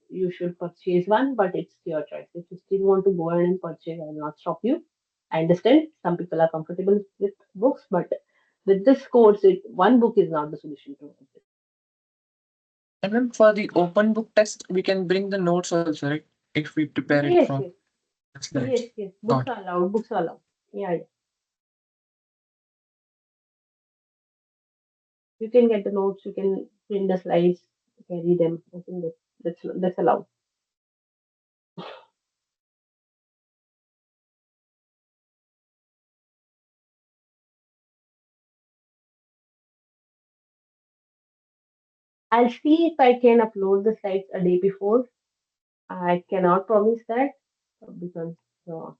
Speaker 1: you should purchase one, but it's your choice. If you still want to go ahead and purchase, I will not stop you. I understand some people are comfortable with books, but with this course, one book is not the solution to it.
Speaker 9: And then for the open book test, we can bring the notes also, right? If we prepare it
Speaker 1: Yes,
Speaker 9: from
Speaker 1: yes,
Speaker 9: the
Speaker 1: yes,
Speaker 9: slides.
Speaker 1: yes.
Speaker 9: Got
Speaker 1: Books
Speaker 9: it.
Speaker 1: are allowed. Books are allowed. Yeah, yeah. You can get the notes. You can print the slides, carry them. I think that's allowed. I'll see if I can upload the slides a day before. I cannot promise that because uh,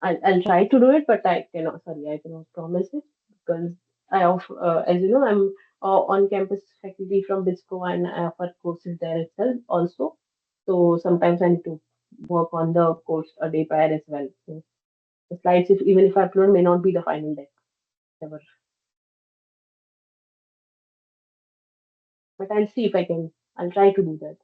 Speaker 1: I'll try to do it, but I cannot. Sorry, I cannot promise it because as you know, I'm on-campus faculty from BISCO and I offer courses there itself also. So sometimes I need to work on the course a day prior as well. So the slides, if even if I upload, may not be the final day ever. But I'll see if I can. I'll try to do that.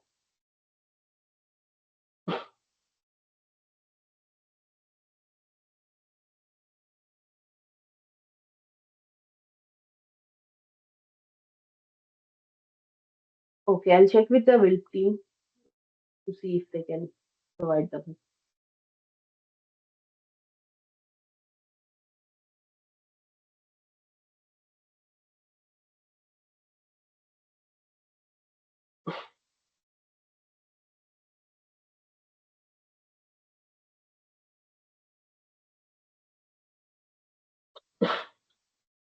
Speaker 1: Okay, I'll check with the WILP team to see if they can provide them.